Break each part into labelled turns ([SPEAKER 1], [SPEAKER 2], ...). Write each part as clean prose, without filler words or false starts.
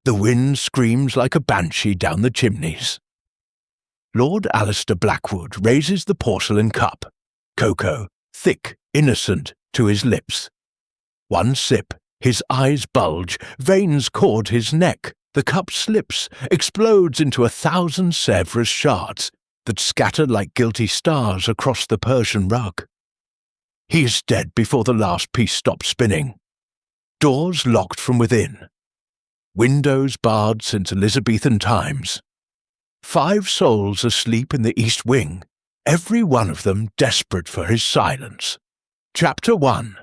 [SPEAKER 1] The wind screams like a banshee down the chimneys. Lord Alistair Blackwood raises the porcelain cup, cocoa, thick, innocent, to his lips. One sip, his eyes bulge, veins cord his neck, the cup slips, explodes into 1,000 Sèvres shards that scatter like guilty stars across the Persian rug. He is dead before the last piece stops spinning. Doors locked from within. Windows barred since Elizabethan times. 5 souls asleep in the east wing, every one of them desperate for his silence. Chapter 1.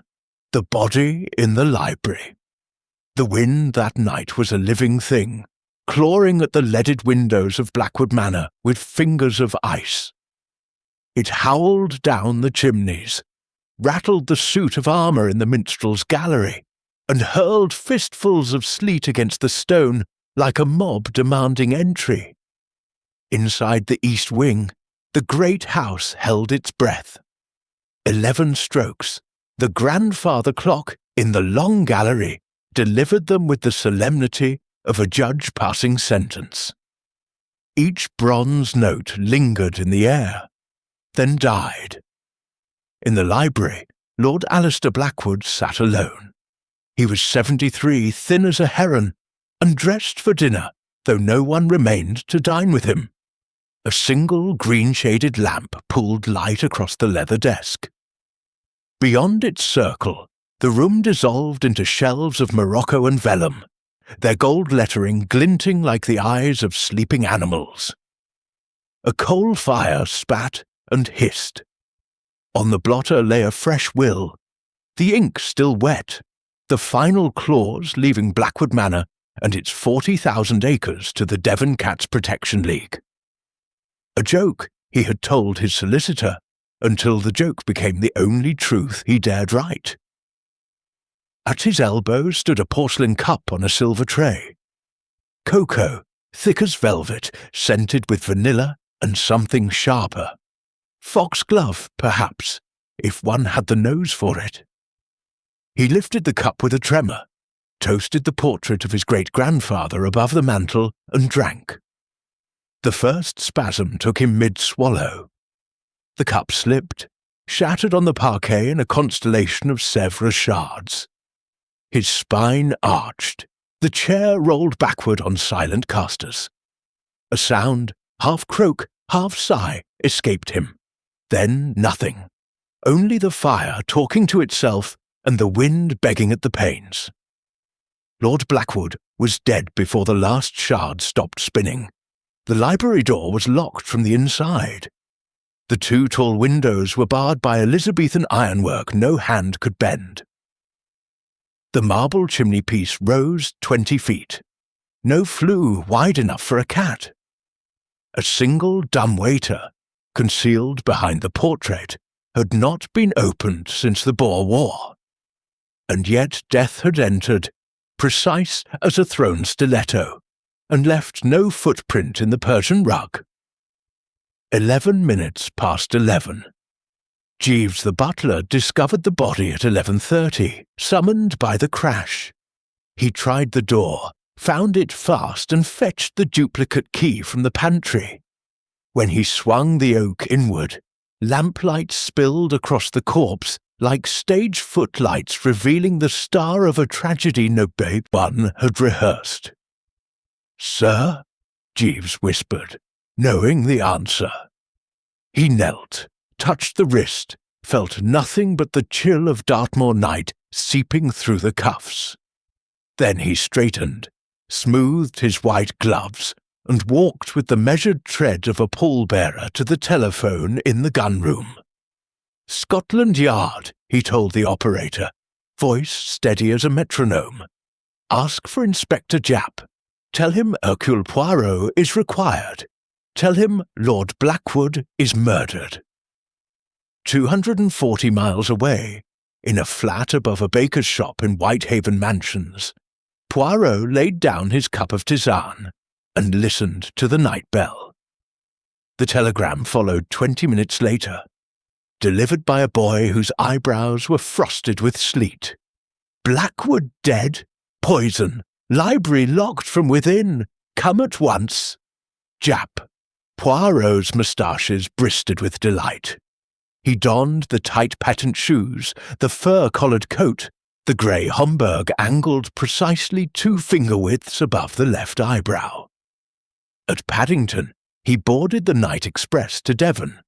[SPEAKER 1] The Body in the Library. The wind that night was a living thing, clawing at the leaded windows of Blackwood Manor with fingers of ice. It howled down the chimneys, rattled the suit of armour in the minstrel's gallery, and hurled fistfuls of sleet against the stone like a mob demanding entry. Inside the east wing, the great house held its breath. 11 strokes, the grandfather clock in the long gallery delivered them with the solemnity of a judge passing sentence. Each bronze note lingered in the air, then died. In the library, Lord Alistair Blackwood sat alone. He was 73, thin as a heron, and dressed for dinner, though no one remained to dine with him. A single green-shaded lamp pooled light across the leather desk. Beyond its circle, the room dissolved into shelves of morocco and vellum, their gold lettering glinting like the eyes of sleeping animals. A coal fire spat and hissed. On the blotter lay a fresh will, the ink still wet, the final clause leaving Blackwood Manor and its 40,000 acres to the Devon Cats Protection League. A joke, he had told his solicitor, until the joke became the only truth he dared write. At his elbow stood a porcelain cup on a silver tray. Cocoa, thick as velvet, scented with vanilla and something sharper. Foxglove, perhaps, if one had the nose for it. He lifted the cup with a tremor, toasted the portrait of his great-grandfather above the mantel, and drank. The first spasm took him mid-swallow. The cup slipped, shattered on the parquet in a constellation of Sèvres shards. His spine arched. The chair rolled backward on silent casters. A sound, half croak, half sigh, escaped him. Then nothing. Only the fire talking to itself and the wind begging at the panes. Lord Blackwood was dead before the last shard stopped spinning. The library door was locked from the inside. The 2 tall windows were barred by Elizabethan ironwork no hand could bend. The marble chimney-piece rose 20 feet. No flue wide enough for a cat. A single dumbwaiter, concealed behind the portrait, had not been opened since the Boer War. And yet death had entered, precise as a thrown stiletto, and left no footprint in the Persian rug. 11 minutes past 11. Jeeves the butler discovered the body at 11:30, summoned by the crash. He tried the door, found it fast and fetched the duplicate key from the pantry. When he swung the oak inward, lamplight spilled across the corpse like stage footlights revealing the star of a tragedy no babe one had rehearsed. "Sir?" Jeeves whispered, knowing the answer. He knelt, touched the wrist, felt nothing but the chill of Dartmoor night seeping through the cuffs. Then he straightened, smoothed his white gloves, and walked with the measured tread of a pallbearer to the telephone in the gun-room. "Scotland Yard," he told the operator, voice steady as a metronome. "Ask for Inspector Japp. Tell him Hercule Poirot is required. Tell him Lord Blackwood is murdered." 240 miles away, in a flat above a baker's shop in Whitehaven Mansions, Poirot laid down his cup of tisane and listened to the night bell. The telegram followed 20 minutes later, delivered by a boy whose eyebrows were frosted with sleet. Blackwood dead? Poison? Library locked from within. Come at once. Jap. Poirot's moustaches bristled with delight. He donned the tight patent shoes, the fur-collared coat, the grey Homburg angled precisely 2 finger-widths above the left eyebrow. At Paddington, he boarded the night express to Devon,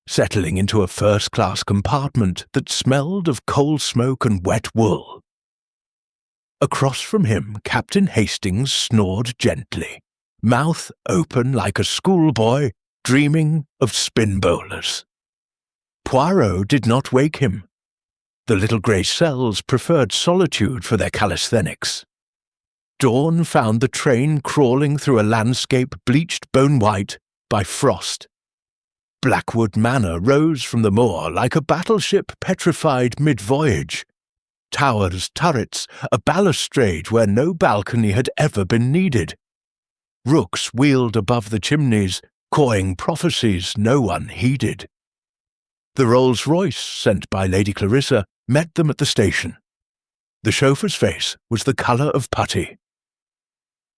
[SPEAKER 1] settling into a first-class compartment that smelled of coal smoke and wet wool. Across from him, Captain Hastings snored gently, mouth open like a schoolboy dreaming of spin bowlers. Poirot did not wake him. The little grey cells preferred solitude for their calisthenics. Dawn found the train crawling through a landscape bleached bone-white by frost. Blackwood Manor rose from the moor like a battleship petrified mid-voyage. Towers, turrets, a balustrade where no balcony had ever been needed. Rooks wheeled above the chimneys, cawing prophecies no one heeded. The Rolls-Royce sent by Lady Clarissa met them at the station. The chauffeur's face was the colour of putty.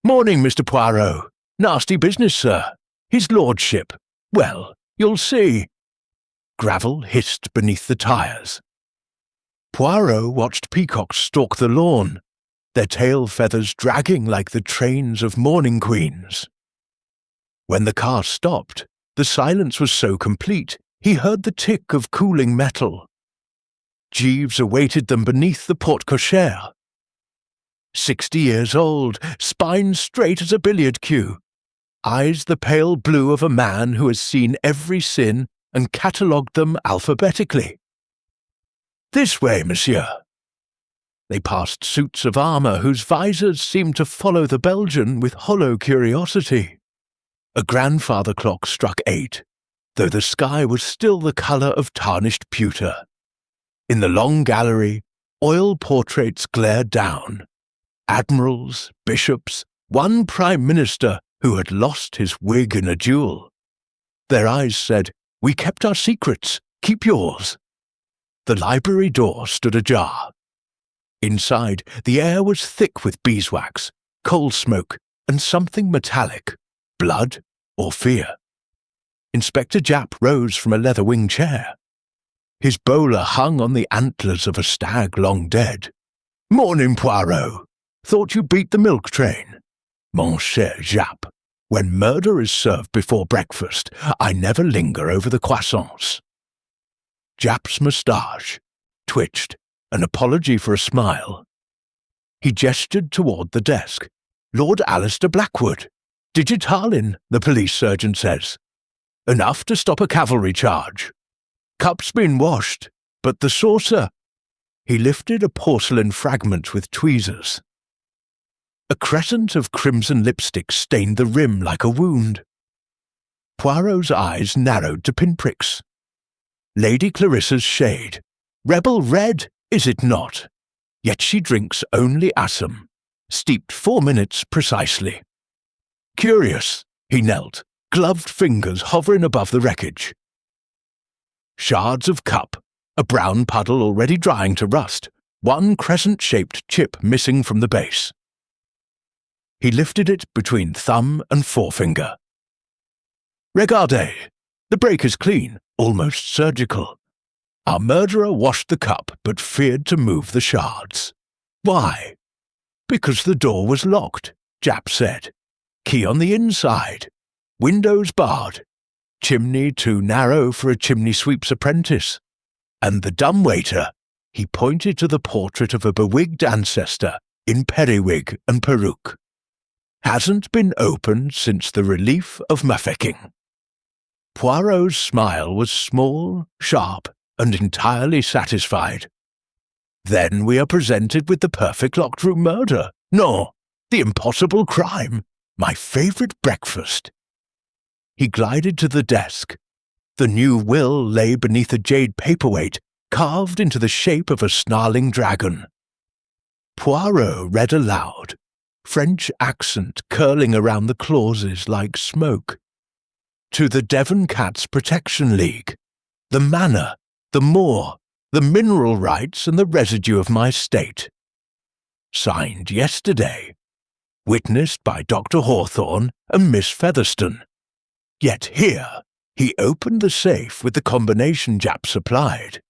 [SPEAKER 1] "Morning, Mr. Poirot. Nasty business, sir. His lordship. Well, you'll see." Gravel hissed beneath the tyres. Poirot watched peacocks stalk the lawn, their tail feathers dragging like the trains of mourning queens. When the car stopped, the silence was so complete he heard the tick of cooling metal. Jeeves awaited them beneath the porte-cochere. 60 years old, spine straight as a billiard cue, eyes the pale blue of a man who has seen every sin and catalogued them alphabetically. "This way, monsieur." They passed suits of armour whose visors seemed to follow the Belgian with hollow curiosity. A grandfather clock struck 8, though the sky was still the colour of tarnished pewter. In the long gallery, oil portraits glared down. Admirals, bishops, one prime minister who had lost his wig in a duel. Their eyes said, "We kept our secrets, keep yours." The library door stood ajar. Inside, the air was thick with beeswax, coal smoke, and something metallic, blood or fear. Inspector Japp rose from a leather-wing chair. His bowler hung on the antlers of a stag long dead. "Morning, Poirot. Thought you beat the milk train. Mon cher Japp, when murder is served before breakfast, I never linger over the croissants." Japp's moustache twitched, an apology for a smile. He gestured toward the desk. "Lord Alistair Blackwood. Digitalin, the police surgeon says. Enough to stop a cavalry charge. Cup's been washed, but the saucer—" He lifted a porcelain fragment with tweezers. A crescent of crimson lipstick stained the rim like a wound. Poirot's eyes narrowed to pinpricks. Lady Clarissa's shade. Rebel red, is it not? Yet she drinks only assam, steeped 4 minutes precisely. Curious, he knelt, gloved fingers hovering above the wreckage. Shards of cup, a brown puddle already drying to rust, one crescent-shaped chip missing from the base. He lifted it between thumb and forefinger. "Regardez, the break is clean, almost surgical. Our murderer washed the cup but feared to move the shards. Why? Because the door was locked, Japp said. Key on the inside. Windows barred. Chimney too narrow for a chimney sweep's apprentice. And the dumbwaiter," he pointed to the portrait of a bewigged ancestor in periwig and peruke, "hasn't been opened since the relief of Mafeking." Poirot's smile was small, sharp, and entirely satisfied. "Then we are presented with the perfect locked-room murder. No, the impossible crime. My favourite breakfast." He glided to the desk. The new will lay beneath a jade paperweight carved into the shape of a snarling dragon. Poirot read aloud, French accent curling around the clauses like smoke. "To the Devon Cats Protection League. The manor, the moor, the mineral rights and the residue of my estate. Signed yesterday. witnessed by Dr. Hawthorne and Miss Featherstone. Yet here, he opened the safe with the combination Japp supplied.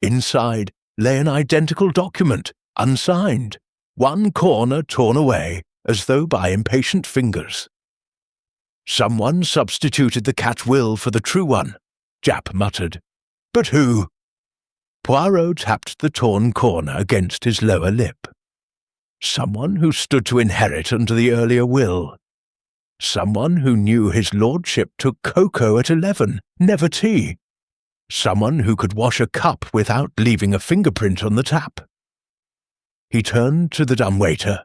[SPEAKER 1] Inside lay an identical document, unsigned, one corner torn away as though by impatient fingers. Someone substituted the cat will for the true one, Japp muttered. But who? Poirot tapped the torn corner against his lower lip. Someone who stood to inherit under the earlier will. Someone who knew his lordship took cocoa at 11, never tea. Someone who could wash a cup without leaving a fingerprint on the tap. He turned to the dumbwaiter.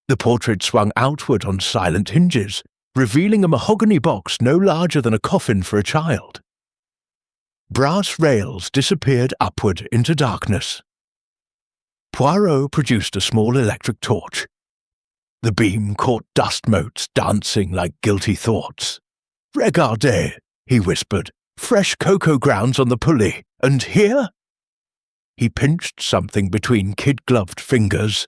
[SPEAKER 1] The portrait swung outward on silent hinges, revealing a mahogany box no larger than a coffin for a child. Brass rails disappeared upward into darkness. Poirot produced a small electric torch. The beam caught dust motes dancing like guilty thoughts. "Regardez," he whispered, "fresh cocoa grounds on the pulley, and here?" He pinched something between kid-gloved fingers.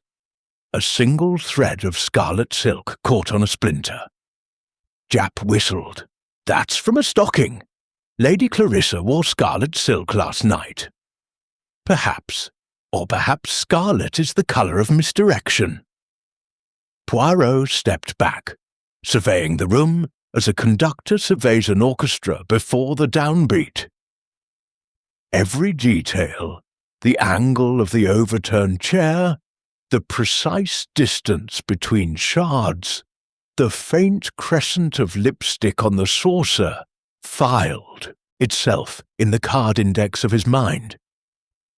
[SPEAKER 1] A single thread of scarlet silk caught on a splinter. Japp whistled. "That's from a stocking. Lady Clarissa wore scarlet silk last night. Perhaps, or perhaps scarlet is the colour of misdirection." Poirot stepped back, surveying the room as a conductor surveys an orchestra before the downbeat. Every detail, the angle of the overturned chair, the precise distance between shards, the faint crescent of lipstick on the saucer, filed itself in the card index of his mind.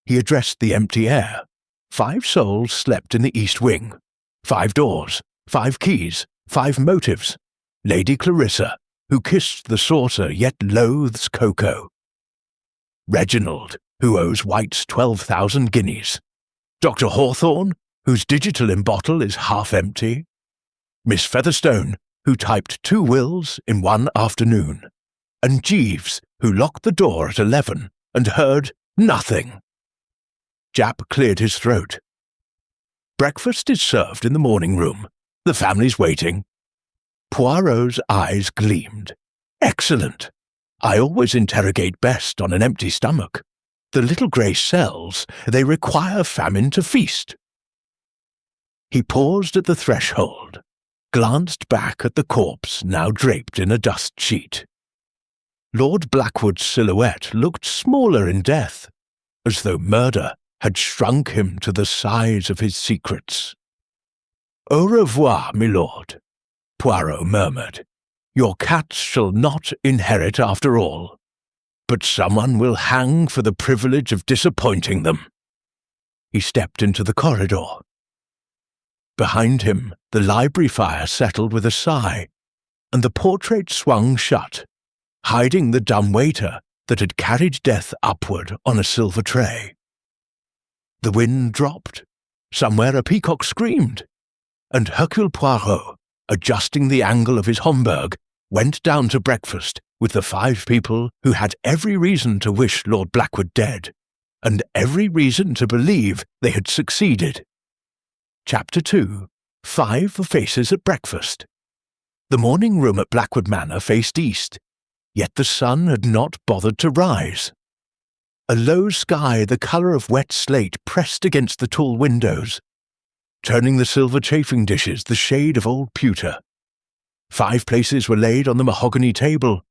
[SPEAKER 1] He addressed the empty air. 5 souls slept in the east wing. 5 doors, 5 keys, 5 motives. Lady Clarissa, who kissed the saucer yet loathes cocoa. Reginald, who owes White's 12,000 guineas. Dr. Hawthorne, whose digital embottle is half empty. Miss Featherstone, who typed 2 wills in one afternoon. And Jeeves, who locked the door at 11 and heard nothing. Japp cleared his throat. "Breakfast is served in the morning room. The family's waiting." Poirot's eyes gleamed. "Excellent. I always interrogate best on an empty stomach. The little grey cells, they require famine to feast." He paused at the threshold, glanced back at the corpse now draped in a dust sheet. Lord Blackwood's silhouette looked smaller in death, as though murder had shrunk him to the size of his secrets. "Au revoir, milord," Poirot murmured. "Your cats shall not inherit after all, but someone will hang for the privilege of disappointing them." He stepped into the corridor. Behind him, the library fire settled with a sigh, and the portrait swung shut, hiding the dumbwaiter that had carried death upward on a silver tray. The wind dropped. Somewhere a peacock screamed, and Hercule Poirot, adjusting the angle of his Homburg, went down to breakfast with the 5 people who had every reason to wish Lord Blackwood dead, and every reason to believe they had succeeded. Chapter 2. 5 Faces at Breakfast. The morning room at Blackwood Manor faced east, yet the sun had not bothered to rise. A low sky the colour of wet slate pressed against the tall windows, turning the silver chafing dishes the shade of old pewter. 5 places were laid on the mahogany table.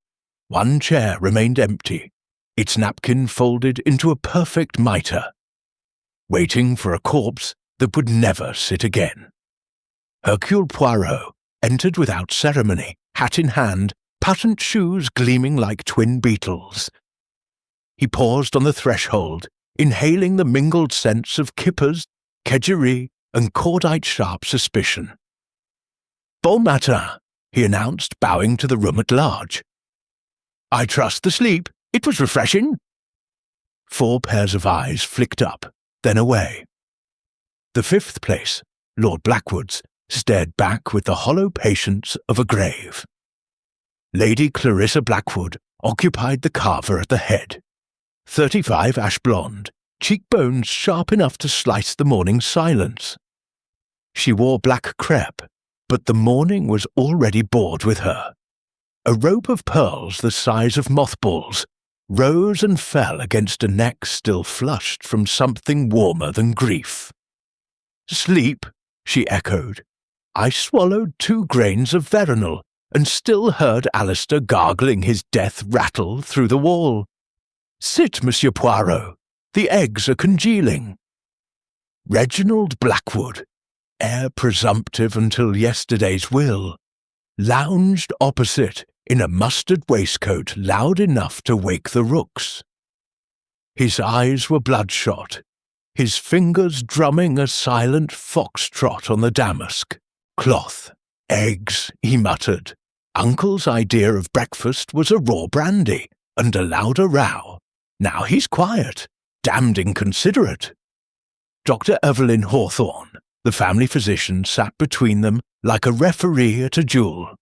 [SPEAKER 1] 1 chair remained empty, its napkin folded into a perfect mitre, waiting for a corpse that would never sit again. Hercule Poirot entered without ceremony, hat in hand, patent shoes gleaming like twin beetles. He paused on the threshold, inhaling the mingled scents of kippers, kedgeree, and cordite-sharp suspicion. "Bon matin," he announced, bowing to the room at large. "I trust the sleep. It was refreshing." 4 pairs of eyes flicked up, then away. The 5th place, Lord Blackwood's, stared back with the hollow patience of a grave. Lady Clarissa Blackwood occupied the carver at the head. 35 ash blonde, cheekbones sharp enough to slice the morning silence. She wore black crepe, but the morning was already bored with her. A rope of pearls the size of mothballs rose and fell against a neck still flushed from something warmer than grief. "Sleep," she echoed. "I swallowed 2 grains of veronal and still heard Alistair gargling his death rattle through the wall. Sit, Monsieur Poirot. The eggs are congealing." Reginald Blackwood, heir presumptive until yesterday's will, lounged opposite in a mustard waistcoat loud enough to wake the rooks. His eyes were bloodshot, his fingers drumming a silent foxtrot on the damask. "Cloth, eggs," he muttered. "Uncle's idea of breakfast was a raw brandy and a louder row. Now he's quiet, damned inconsiderate." Dr. Evelyn Hawthorne, the family physician, sat between them like a referee at a duel.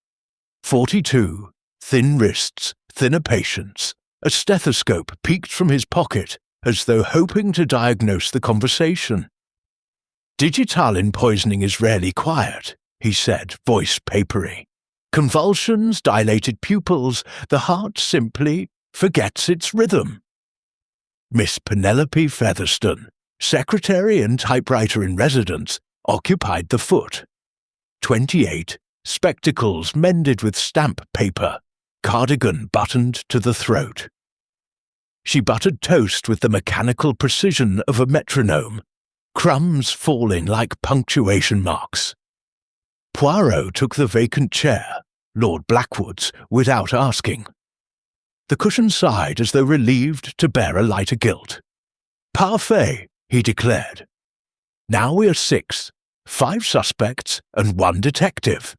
[SPEAKER 1] 42, thin wrists, thinner patience. A stethoscope peeked from his pocket as though hoping to diagnose the conversation. "Digitalin poisoning is rarely quiet," he said, voice papery. "Convulsions, dilated pupils, the heart simply forgets its rhythm." Miss Penelope Featherstone, secretary and typewriter in residence, occupied the foot. 28, spectacles mended with stamp paper, cardigan buttoned to the throat. She buttered toast with the mechanical precision of a metronome, crumbs falling like punctuation marks. Poirot took the vacant chair, Lord Blackwood's, without asking. The cushion sighed as though relieved to bear a lighter guilt. "Parfait," he declared. "Now we are 6, 5 suspects and 1 detective.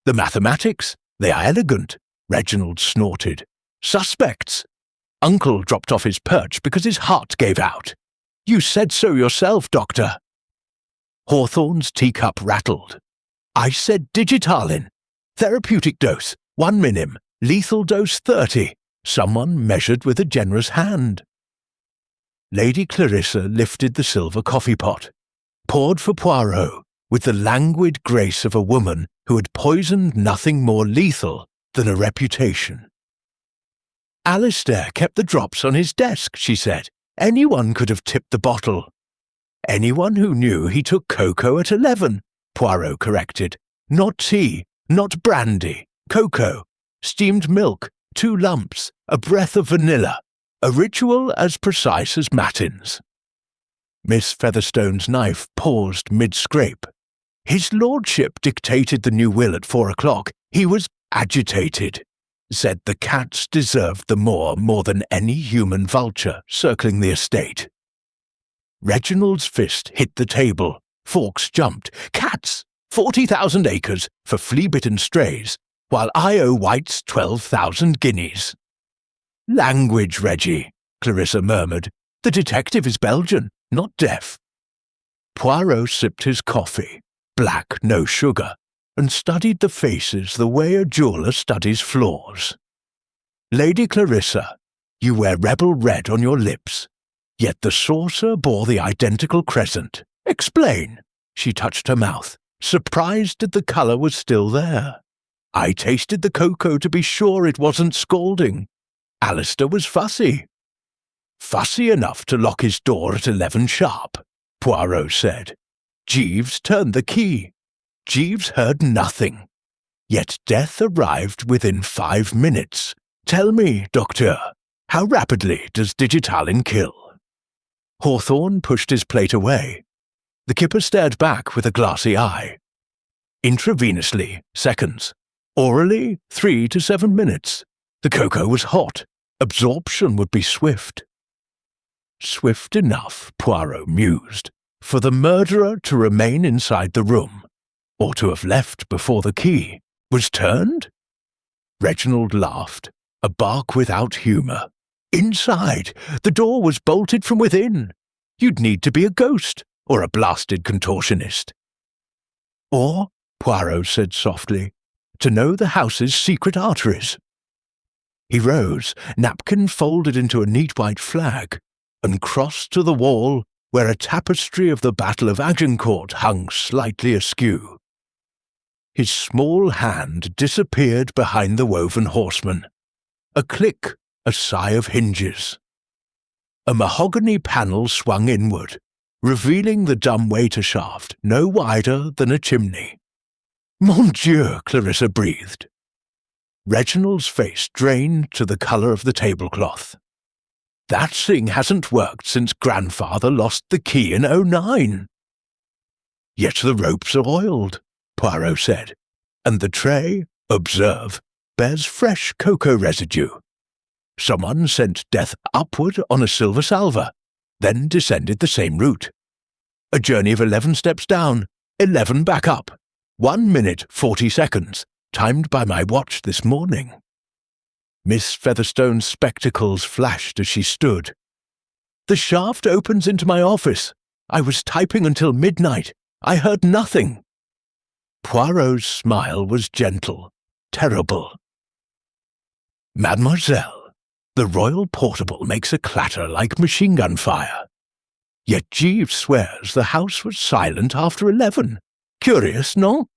[SPEAKER 1] The mathematics, they are elegant," Reginald snorted. "Suspects! Uncle dropped off his perch because his heart gave out. You said so yourself, Doctor." Hawthorne's teacup rattled. "I said digitalin. Therapeutic dose, 1 minim. Lethal dose 30. Someone measured with a generous hand." Lady Clarissa lifted the silver coffee pot, poured for Poirot with the languid grace of a woman who had poisoned nothing more lethal than a reputation. "Alistair kept the drops on his desk," she said. "Anyone could have tipped the bottle." "Anyone who knew he took cocoa at 11, Poirot corrected. "Not tea, not brandy, cocoa, steamed milk, 2 lumps, a breath of vanilla, a ritual as precise as matins." Miss Featherstone's knife paused mid-scrape. "His lordship dictated the new will at 4 o'clock. He was agitated. Said the cats deserved the more than any human vulture circling the estate." Reginald's fist hit the table. Forks jumped. "Cats! 40,000 acres for flea-bitten strays, while I owe White's 12,000 guineas. "Language, Reggie," Clarissa murmured. "The detective is Belgian, not deaf." Poirot sipped his coffee, black, no sugar, and studied the faces the way a jeweller studies floors. "Lady Clarissa, you wear rebel red on your lips, yet the saucer bore the identical crescent. Explain." She touched her mouth, surprised that the colour was still there. "I tasted the cocoa to be sure it wasn't scalding. Alistair was fussy." "Fussy enough to lock his door at 11 sharp," Poirot said. "Jeeves turned the key. Jeeves heard nothing. Yet death arrived within 5 minutes. Tell me, Docteur, how rapidly does digitalin kill?" Hawthorne pushed his plate away. The kipper stared back with a glassy eye. "Intravenously, seconds. Orally, 3 to 7 minutes. The cocoa was hot. Absorption would be swift." Swift enough, Poirot mused, for the murderer to remain inside the room, or to have left before the key was turned? Reginald laughed, a bark without humour. "Inside, the door was bolted from within. You'd need to be a ghost, or a blasted contortionist." "Or," Poirot said softly, "to know the house's secret arteries." He rose, napkin folded into a neat white flag, and crossed to the wall where a tapestry of the Battle of Agincourt hung slightly askew. His small hand disappeared behind the woven horseman. A click, a sigh of hinges. A mahogany panel swung inward, revealing the dumbwaiter shaft no wider than a chimney. "Mon Dieu," Clarissa breathed. Reginald's face drained to the colour of the tablecloth. "That thing hasn't worked since grandfather lost the key in '09. "Yet the ropes are oiled," Poirot said, "and the tray, observe, bears fresh cocoa residue. Someone sent death upward on a silver salver, then descended the same route. A journey of 11 steps down, 11 back up, 1 minute 40 seconds, timed by my watch this morning." Miss Featherstone's spectacles flashed as she stood. "The shaft opens into my office. I was typing until midnight. I heard nothing." Poirot's smile was gentle, terrible. "Mademoiselle, the Royal Portable makes a clatter like machine-gun fire. Yet Jeeves swears the house was silent after 11. Curious, no?"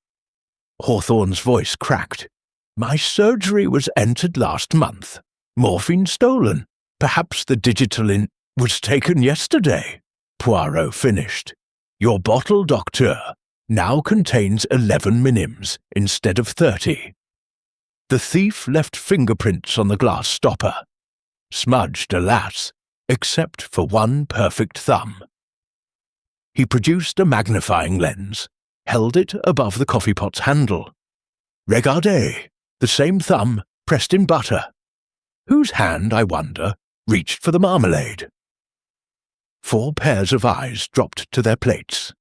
[SPEAKER 1] Hawthorne's voice cracked. "My surgery was entered last month. Morphine stolen. Perhaps the digital was taken yesterday." Poirot finished. "Your bottle, docteur, now contains 11 minims instead of 30. The thief left fingerprints on the glass stopper. Smudged, alas, except for one perfect thumb." He produced a magnifying lens, held it above the coffee pot's handle. "Regardez, the same thumb pressed in butter. Whose hand, I wonder, reached for the marmalade?" 4 pairs of eyes dropped to their plates.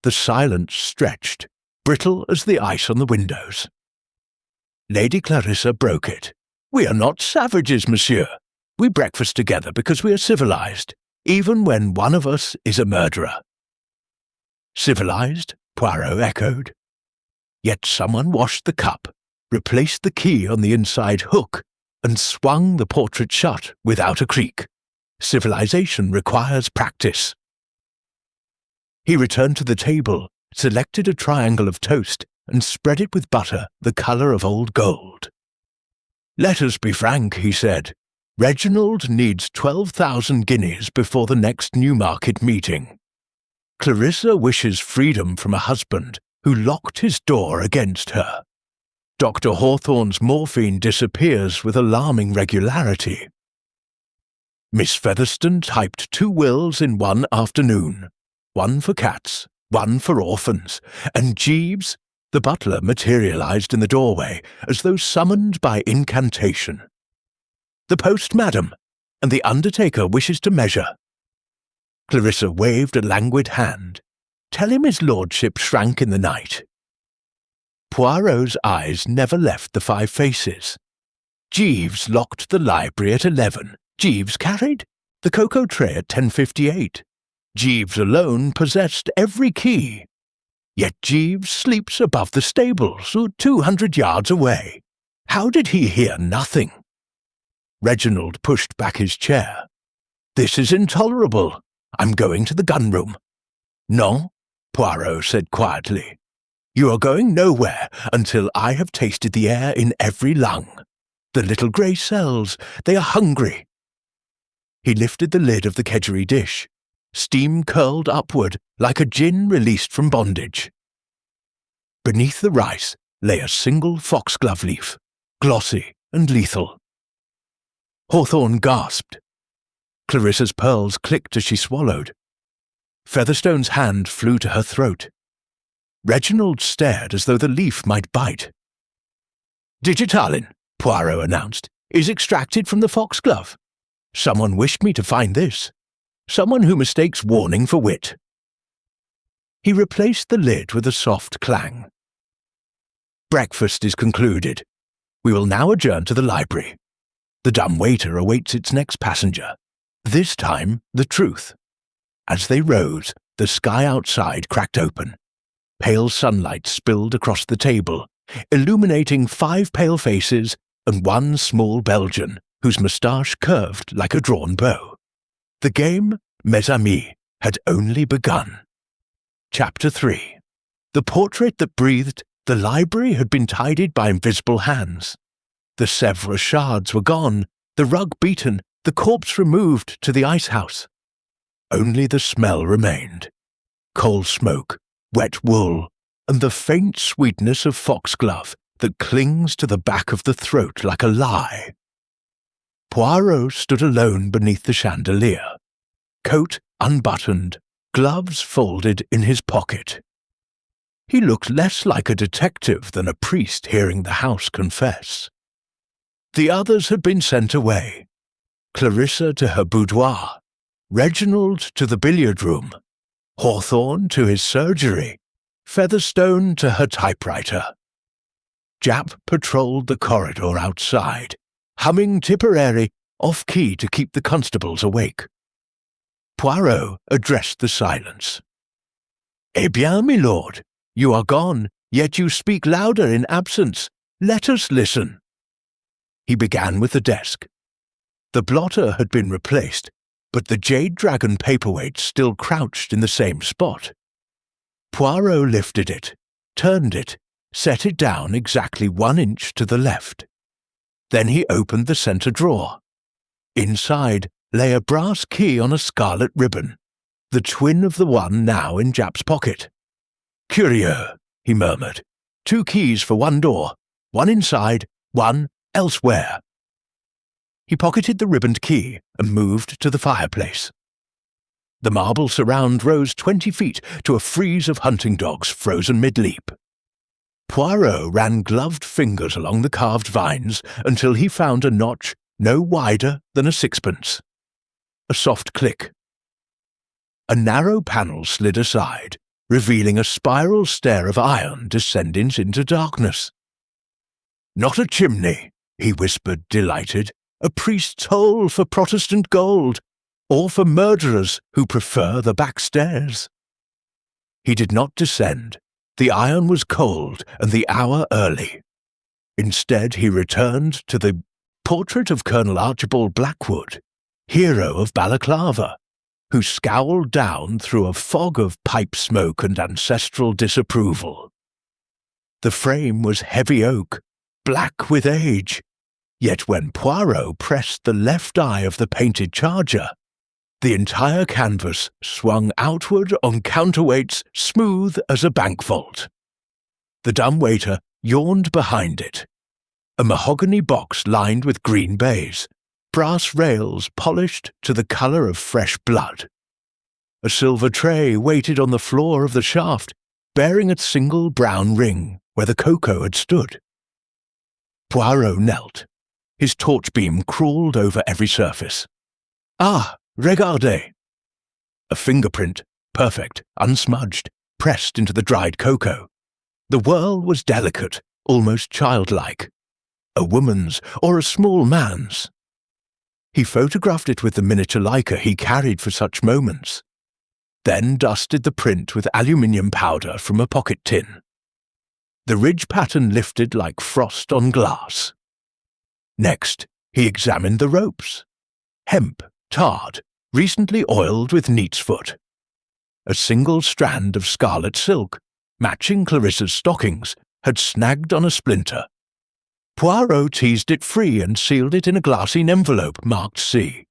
[SPEAKER 1] The silence stretched, brittle as the ice on the windows. Lady Clarissa broke it. "We are not savages, monsieur. We breakfast together because we are civilized, even when one of us is a murderer." "Civilized?" Poirot echoed. Yet someone washed the cup, replaced the key on the inside hook, and swung the portrait shut without a creak. Civilization requires practice. He returned to the table, selected a triangle of toast, and spread it with butter the colour of old gold. "Let us be frank," he said. "Reginald needs 12,000 guineas before the next Newmarket meeting. Clarissa wishes freedom from a husband who locked his door against her. Dr. Hawthorne's morphine disappears with alarming regularity. Miss Featherstone typed 2 wills in one afternoon, one for cats, one for orphans, and Jeeves, the butler, materialized in the doorway as though summoned by incantation. The post, madam, and the undertaker wishes to measure." Clarissa waved a languid hand. "Tell him his lordship shrank in the night." Poirot's eyes never left the 5 faces. Jeeves locked the library at 11. Jeeves carried the cocoa tray at 10:58. Jeeves alone possessed every key. Yet Jeeves sleeps above the stables, or 200 yards away. How did he hear nothing? Reginald pushed back his chair. "This is intolerable. I'm going to the gun-room." "No," Poirot said quietly. "You are going nowhere until I have tasted the air in every lung. The little grey cells, they are hungry." He lifted the lid of the kedgeree dish. Steam curled upward like a gin released from bondage. Beneath the rice lay a single foxglove leaf, glossy and lethal. Hawthorne gasped. Clarissa's pearls clicked as she swallowed. Featherstone's hand flew to her throat. Reginald stared as though the leaf might bite. "Digitalin," Poirot announced, "is extracted from the foxglove. Someone wished me to find this. Someone who mistakes warning for wit." He replaced the lid with a soft clang. "Breakfast is concluded. We will now adjourn to the library. The dumb waiter awaits its next passenger. This time, the truth." As they rose, the sky outside cracked open. Pale sunlight spilled across the table, illuminating 5 pale faces and 1 small Belgian, whose moustache curved like a drawn bow. The game mes amis, had only begun. Chapter 3. The portrait that breathed, the library had been tidied by invisible hands. The Sèvres shards were gone, the rug beaten, the corpse removed to the icehouse. Only the smell remained. Coal smoke, wet wool, and the faint sweetness of foxglove that clings to the back of the throat like a lie. Poirot stood alone beneath the chandelier, coat unbuttoned, gloves folded in his pocket. He looked less like a detective than a priest hearing the house confess. The others had been sent away. Clarissa to her boudoir, Reginald to the billiard room, Hawthorne to his surgery, Featherstone to her typewriter. Japp patrolled the corridor outside, humming Tipperary off-key to keep the constables awake. Poirot addressed the silence. "Eh bien, my lord, you are gone, yet you speak louder in absence. Let us listen." He began with the desk. The blotter had been replaced, but the Jade Dragon paperweight still crouched in the same spot. Poirot lifted it, turned it, set it down exactly 1 inch to the left. Then he opened the centre drawer. Inside lay a brass key on a scarlet ribbon, the twin of the one now in Japp's pocket. "Curieux," he murmured. "2 keys for 1 door, 1 inside, 1 elsewhere." He pocketed the ribboned key and moved to the fireplace. The marble surround rose 20 feet to a frieze of hunting dogs frozen mid-leap. Poirot ran gloved fingers along the carved vines until he found a notch no wider than a sixpence. A soft click. A narrow panel slid aside, revealing a spiral stair of iron descending into darkness. "Not a chimney," he whispered, delighted. "A priest's hole for Protestant gold, or for murderers who prefer the back stairs." He did not descend. The iron was cold and the hour early. Instead, he returned to the portrait of Colonel Archibald Blackwood, hero of Balaclava, who scowled down through a fog of pipe smoke and ancestral disapproval. The frame was heavy oak, black with age, yet when Poirot pressed the left eye of the painted charger, the entire canvas swung outward on counterweights smooth as a bank vault. The dumbwaiter yawned behind it. A mahogany box lined with green baize, brass rails polished to the colour of fresh blood. A silver tray waited on the floor of the shaft, bearing a single brown ring where the cocoa had stood. Poirot knelt. His torch beam crawled over every surface. "Ah, regardez!" A fingerprint, perfect, unsmudged, pressed into the dried cocoa. The whirl was delicate, almost childlike. A woman's or a small man's. He photographed it with the miniature Leica he carried for such moments, then dusted the print with aluminium powder from a pocket tin. The ridge pattern lifted like frost on glass. Next, he examined the ropes. Hemp, tarred, recently oiled with neatsfoot. A single strand of scarlet silk, matching Clarissa's stockings, had snagged on a splinter. Poirot teased it free and sealed it in a glassine envelope marked C.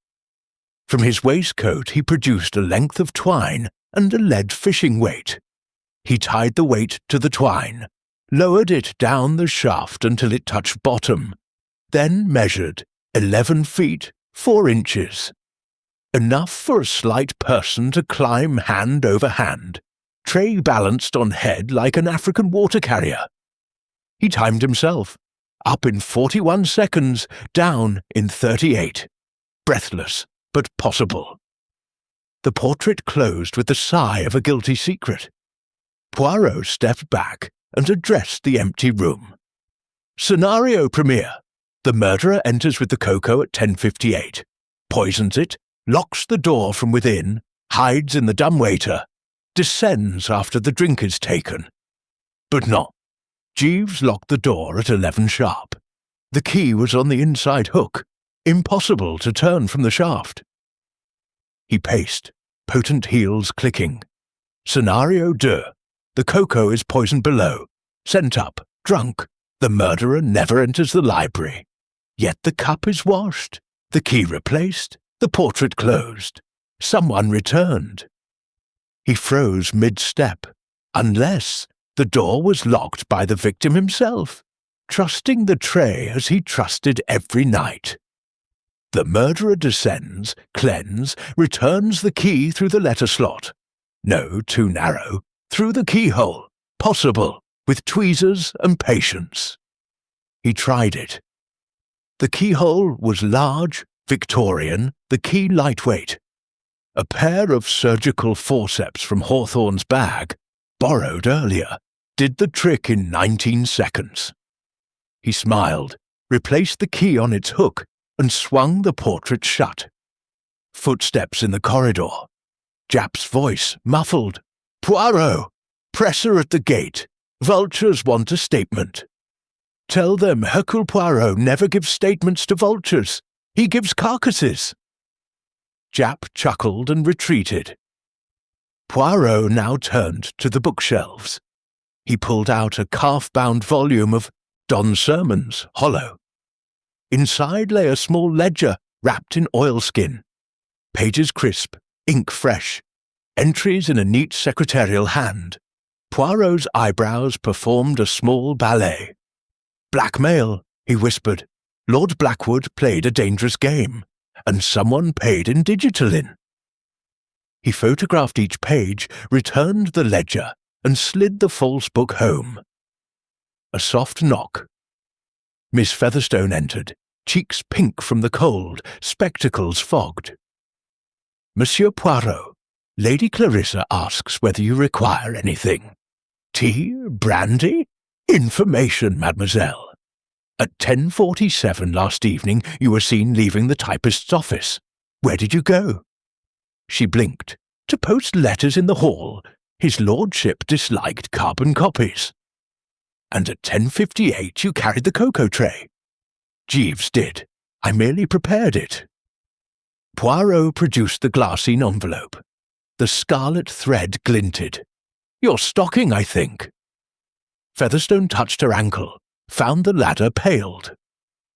[SPEAKER 1] From his waistcoat he produced a length of twine and a lead fishing weight. He tied the weight to the twine, lowered it down the shaft until it touched bottom, then measured 11 feet 4 inches. Enough for a slight person to climb hand over hand, tray balanced on head like an African water carrier. He timed himself. Up in 41 seconds, down in 38. Breathless, but possible. The portrait closed with the sigh of a guilty secret. Poirot stepped back and addressed the empty room. Scenario premiere. The murderer enters with the cocoa at 10:58, poisons it, locks the door from within, hides in the dumbwaiter, descends after the drink is taken. But not. Jeeves locked the door at 11 sharp. The key was on the inside hook, impossible to turn from the shaft. He paced, potent heels clicking. Scenario 2. The cocoa is poisoned below. Sent up, drunk. The murderer never enters the library. Yet the cup is washed, the key replaced, the portrait closed. Someone returned. He froze mid-step, unless the door was locked by the victim himself, trusting the tray as he trusted every night. The murderer descends, cleanse, returns the key through the letter slot. No, too narrow. Through the keyhole. Possible, with tweezers and patience. He tried it. The keyhole was large, Victorian, the key lightweight. A pair of surgical forceps from Hawthorne's bag, borrowed earlier, did the trick in 19 seconds. He smiled, replaced the key on its hook, and swung the portrait shut. Footsteps in the corridor. Japp's voice, muffled. "Poirot! Presser at the gate. Vultures want a statement." "Tell them Hercule Poirot never gives statements to vultures. He gives carcasses." Japp chuckled and retreated. Poirot now turned to the bookshelves. He pulled out a calf-bound volume of Don's Sermons, hollow. Inside lay a small ledger wrapped in oilskin. Pages crisp, ink fresh, entries in a neat secretarial hand. Poirot's eyebrows performed a small ballet. "Blackmail," he whispered. "Lord Blackwood played a dangerous game, and someone paid in digitalin." He photographed each page, returned the ledger, and slid the false book home. A soft knock. Miss Featherstone entered, cheeks pink from the cold, spectacles fogged. "Monsieur Poirot, Lady Clarissa asks whether you require anything. Tea? Brandy? Information, mademoiselle. At 10:47 last evening you were seen leaving the typist's office. Where did you go?" She blinked. "To post letters in the hall. His lordship disliked carbon copies." "And at 10:58 you carried the cocoa tray." "Jeeves did. I merely prepared it." Poirot produced the glassine envelope. The scarlet thread glinted. "Your stocking, I think." Featherstone touched her ankle, found the ladder paled.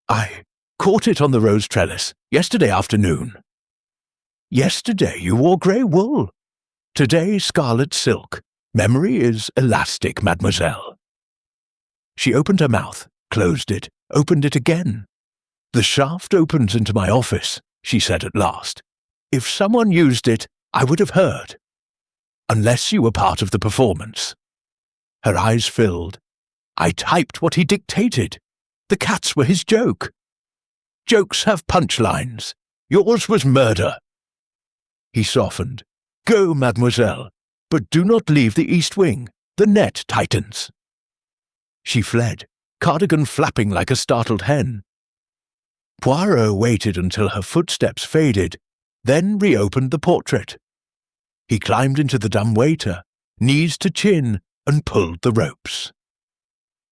[SPEAKER 1] "I caught it on the rose trellis yesterday afternoon." "Yesterday you wore grey wool. Today scarlet silk. Memory is elastic, mademoiselle." She opened her mouth, closed it, opened it again. "The shaft opens into my office," she said at last. "If someone used it, I would have heard. Unless you were part of the performance." Her eyes filled. "I typed what he dictated. The cats were his joke. Jokes have punchlines. Yours was murder." He softened. "Go, mademoiselle, but do not leave the east wing. The net tightens." She fled, cardigan flapping like a startled hen. Poirot waited until her footsteps faded, then reopened the portrait. He climbed into the dumbwaiter, knees to chin, and pulled the ropes.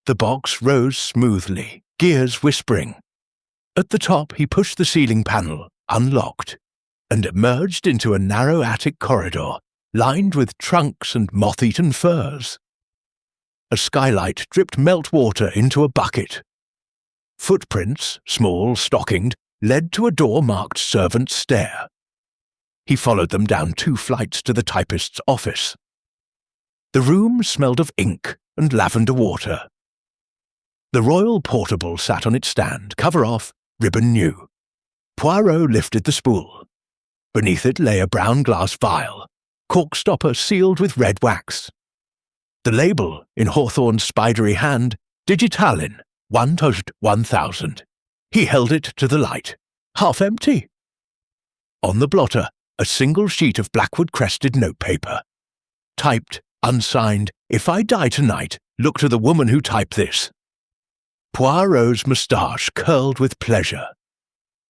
[SPEAKER 1] The box rose smoothly, gears whispering. At the top he pushed the ceiling panel, unlocked, and emerged into a narrow attic corridor, lined with trunks and moth-eaten furs. A skylight dripped meltwater into a bucket. Footprints, small, stockinged, led to a door marked Servant's Stair. He followed them down 2 flights to the typist's office. The room smelled of ink and lavender water. The Royal Portable sat on its stand, cover off, ribbon new. Poirot lifted the spool. Beneath it lay a brown glass vial, cork stopper sealed with red wax. The label, in Hawthorne's spidery hand, Digitalin, 1/1000. He held it to the light. Half empty. On the blotter, a single sheet of Blackwood-crested notepaper. Typed, unsigned, "If I die tonight, look to the woman who typed this." Poirot's moustache curled with pleasure.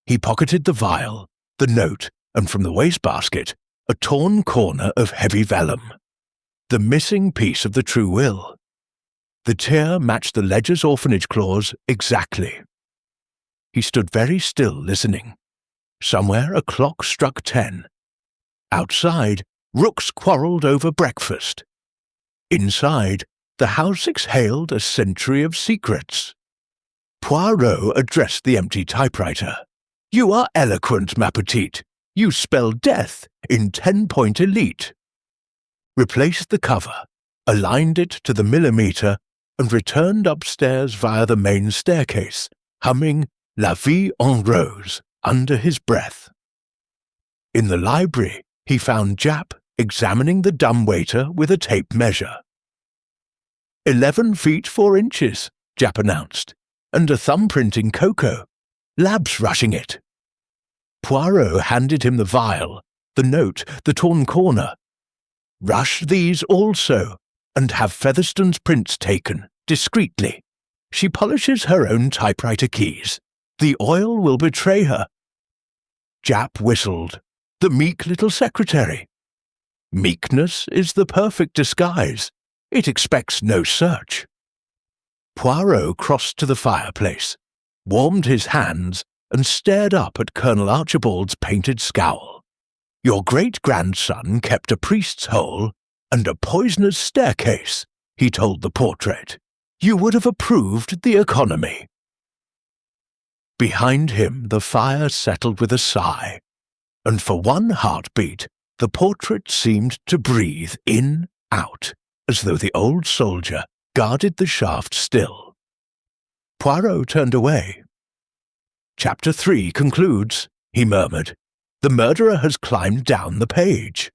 [SPEAKER 1] He pocketed the vial, the note, and from the wastebasket, a torn corner of heavy vellum. The missing piece of the true will. The tear matched the ledger's orphanage clause exactly. He stood very still, listening. Somewhere a clock struck 10. Outside, rooks quarrelled over breakfast. Inside, the house exhaled a century of secrets. Poirot addressed the empty typewriter. "You are eloquent, ma petite. You spell death in 10-point elite." Replaced the cover, aligned it to the millimeter, and returned upstairs via the main staircase, humming La Vie en Rose under his breath. In the library, he found Jap examining the dumbwaiter with a tape measure. 11 feet 4 inches, Jap announced, and a thumbprint in cocoa. Lab's rushing it. Poirot handed him the vial, the note, the torn corner. "Rush these also, and have Featherstone's prints taken, discreetly. She polishes her own typewriter keys. The oil will betray her." Jap whistled. The meek little secretary. Meekness is the perfect disguise. It expects no search. Poirot crossed to the fireplace, warmed his hands, and stared up at Colonel Archibald's painted scowl. "Your great-grandson kept a priest's hole and a poisoner's staircase," he told the portrait. "You would have approved the economy." Behind him the fire settled with a sigh, and for one heartbeat the portrait seemed to breathe in, out, as though the old soldier guarded the shaft still. Poirot turned away. "Chapter 3 concludes," he murmured. "The murderer has climbed down the page.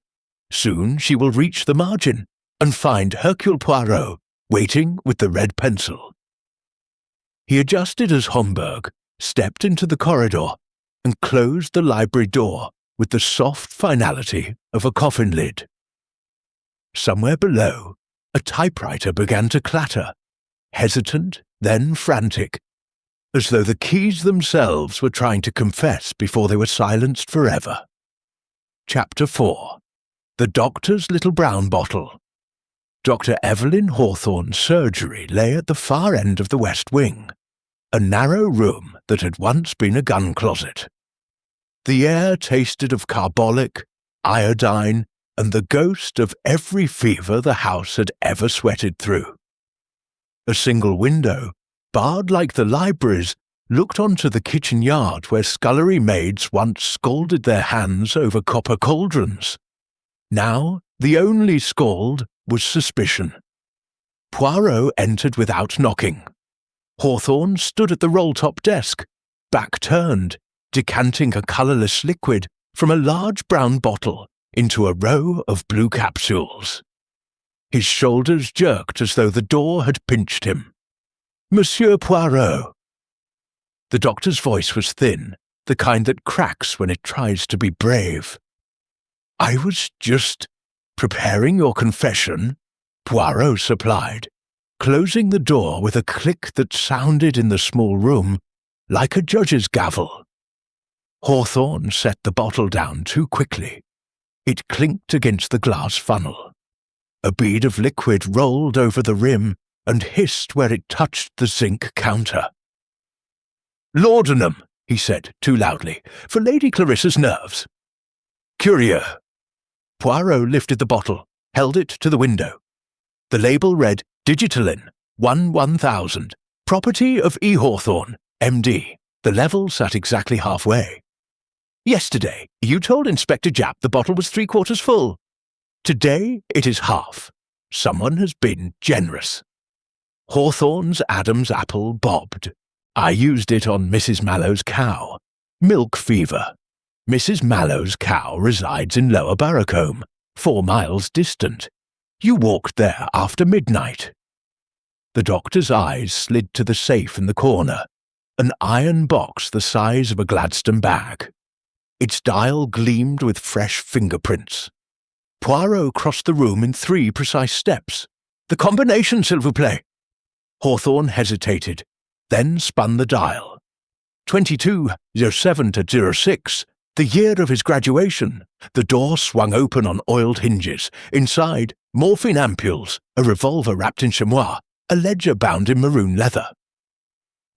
[SPEAKER 1] Soon she will reach the margin and find Hercule Poirot waiting with the red pencil." He adjusted his Homburg, stepped into the corridor, and closed the library door with the soft finality of a coffin lid. Somewhere below, a typewriter began to clatter, hesitant, then frantic, as though the keys themselves were trying to confess before they were silenced forever. Chapter 4. The Doctor's Little Brown Bottle. Dr. Evelyn Hawthorne's surgery lay at the far end of the West Wing, a narrow room that had once been a gun closet. The air tasted of carbolic, iodine, and the ghost of every fever the house had ever sweated through. A single window, barred like the libraries, looked onto the kitchen yard where scullery maids once scalded their hands over copper cauldrons. Now, the only scald was suspicion. Poirot entered without knocking. Hawthorne stood at the roll-top desk, back turned, decanting a colourless liquid from a large brown bottle into a row of blue capsules. His shoulders jerked as though the door had pinched him. "Monsieur Poirot." The doctor's voice was thin, the kind that cracks when it tries to be brave. "I was just preparing your confession," Poirot supplied, closing the door with a click that sounded in the small room like a judge's gavel. Hawthorne set the bottle down too quickly. It clinked against the glass funnel. A bead of liquid rolled over the rim and hissed where it touched the zinc counter. "Laudanum," he said, too loudly, "for Lady Clarissa's nerves." "Curieux." Poirot lifted the bottle, held it to the window. The label read Digitalin, 1000, property of E. Hawthorne, M.D. The level sat exactly halfway. "Yesterday, you told Inspector Japp the bottle was 3/4 full. Today, it is half. Someone has been generous." Hawthorne's Adam's apple bobbed. "I used it on Mrs. Mallow's cow. Milk fever. Mrs. Mallow's cow resides in Lower Barracombe, 4 miles distant. You walked there after midnight." The doctor's eyes slid to the safe in the corner, an iron box the size of a Gladstone bag. Its dial gleamed with fresh fingerprints. Poirot crossed the room in 3 precise steps. "The combination, s'il vous plaît." Hawthorne hesitated, then spun the dial. 2207 to 06, the year of his graduation. The door swung open on oiled hinges. Inside, morphine ampules, a revolver wrapped in chamois, a ledger bound in maroon leather.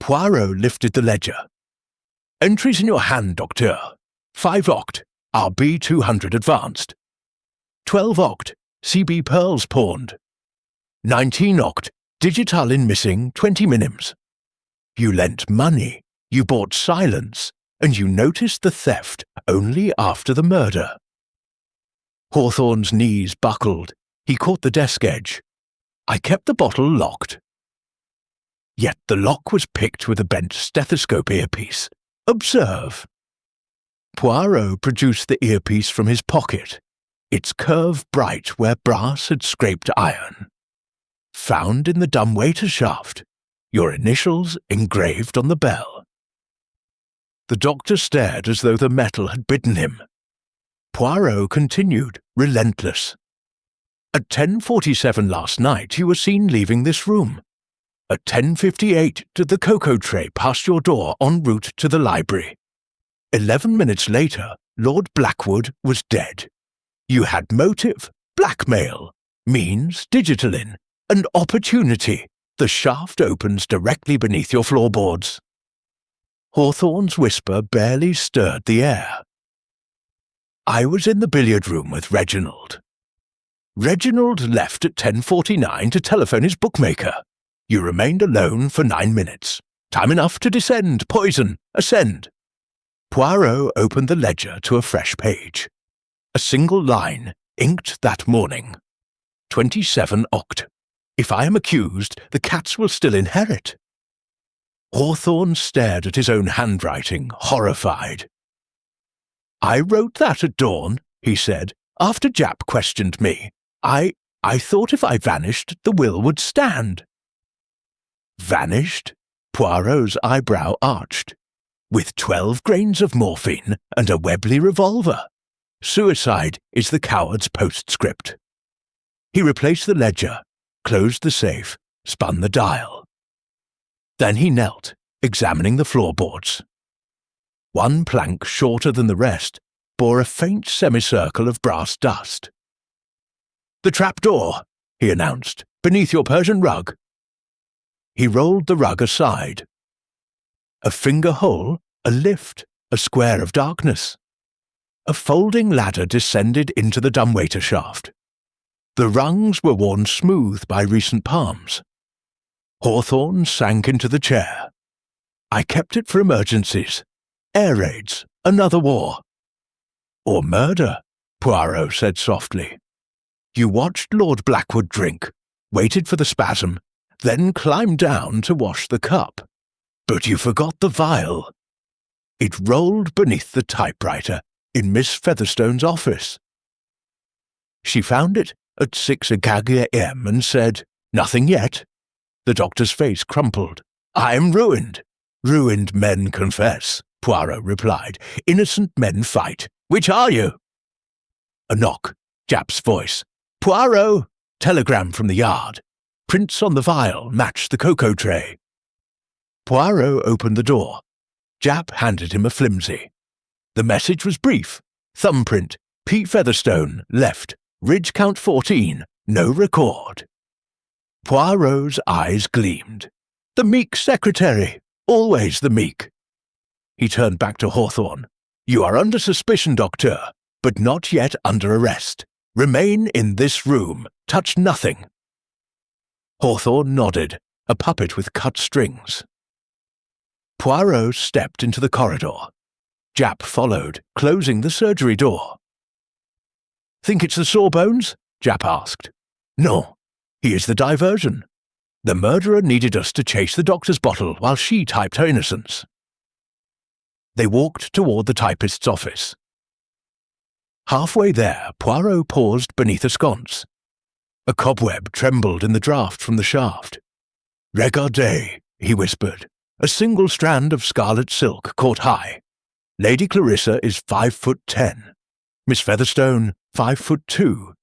[SPEAKER 1] Poirot lifted the ledger. "Entries in your hand, Docteur. 5 oct. RB 200 advanced. 12 oct, CB pearls pawned. 19 oct, digital in missing 20 minims. You lent money, you bought silence, and you noticed the theft only after the murder. Hawthorne's knees buckled. He caught the desk edge. I kept the bottle locked. Yet the lock was picked with a bent stethoscope earpiece. Observe. Poirot produced the earpiece from his pocket, its curve bright where brass had scraped iron. Found in the dumbwaiter shaft, your initials engraved on the bell. The doctor stared as though the metal had bitten him. Poirot continued, relentless. At 10:47 last night you were seen leaving this room. At 10:58 did the cocoa tray pass your door en route to the library. 11 minutes later, Lord Blackwood was dead. You had motive, blackmail, means, digitalin, and opportunity. The shaft opens directly beneath your floorboards. Hawthorne's whisper barely stirred the air. I was in the billiard room with Reginald. Reginald left at 10:49 to telephone his bookmaker. You remained alone for 9 minutes. Time enough to descend, poison, ascend. Poirot opened the ledger to a fresh page. A single line, inked that morning. 27 oct. If I am accused, the cats will still inherit. Hawthorne stared at his own handwriting, horrified. I wrote that at dawn, he said, after Japp questioned me. I thought if I vanished, the will would stand. Vanished? Poirot's eyebrow arched. With 12 grains of morphine and a Webley revolver. Suicide is the coward's postscript. He replaced the ledger, closed the safe, spun the dial. Then he knelt, examining the floorboards. One plank shorter than the rest bore a faint semicircle of brass dust. The trapdoor, he announced, beneath your Persian rug. He rolled the rug aside. A finger hole, a lift, a square of darkness. A folding ladder descended into the dumbwaiter shaft. The rungs were worn smooth by recent palms. Hawthorne sank into the chair. I kept it for emergencies. Air raids, another war. Or murder, Poirot said softly. You watched Lord Blackwood drink, waited for the spasm, then climbed down to wash the cup. But you forgot the vial. It rolled beneath the typewriter in Miss Featherstone's office. She found it at 6 a.m. and said, Nothing yet. The doctor's face crumpled. I'm ruined. Ruined men confess, Poirot replied. Innocent men fight. Which are you? A knock. Japp's voice. Poirot! Telegram from the yard. Prints on the vial matched the cocoa tray. Poirot opened the door. Japp handed him a flimsy. The message was brief. Thumbprint. P. Featherstone, left. Ridge count 14. No record. Poirot's eyes gleamed. The meek secretary. Always the meek. He turned back to Hawthorne. You are under suspicion, Docteur, but not yet under arrest. Remain in this room. Touch nothing. Hawthorne nodded, a puppet with cut strings. Poirot stepped into the corridor. Japp followed, closing the surgery door. Think it's the sawbones? Japp asked. No, he is the diversion. The murderer needed us to chase the doctor's bottle while she typed her innocence. They walked toward the typist's office. Halfway there, Poirot paused beneath a sconce. A cobweb trembled in the draught from the shaft. Regardez, he whispered. A single strand of scarlet silk caught high. Lady Clarissa is 5'10". Miss Featherstone, 5'2".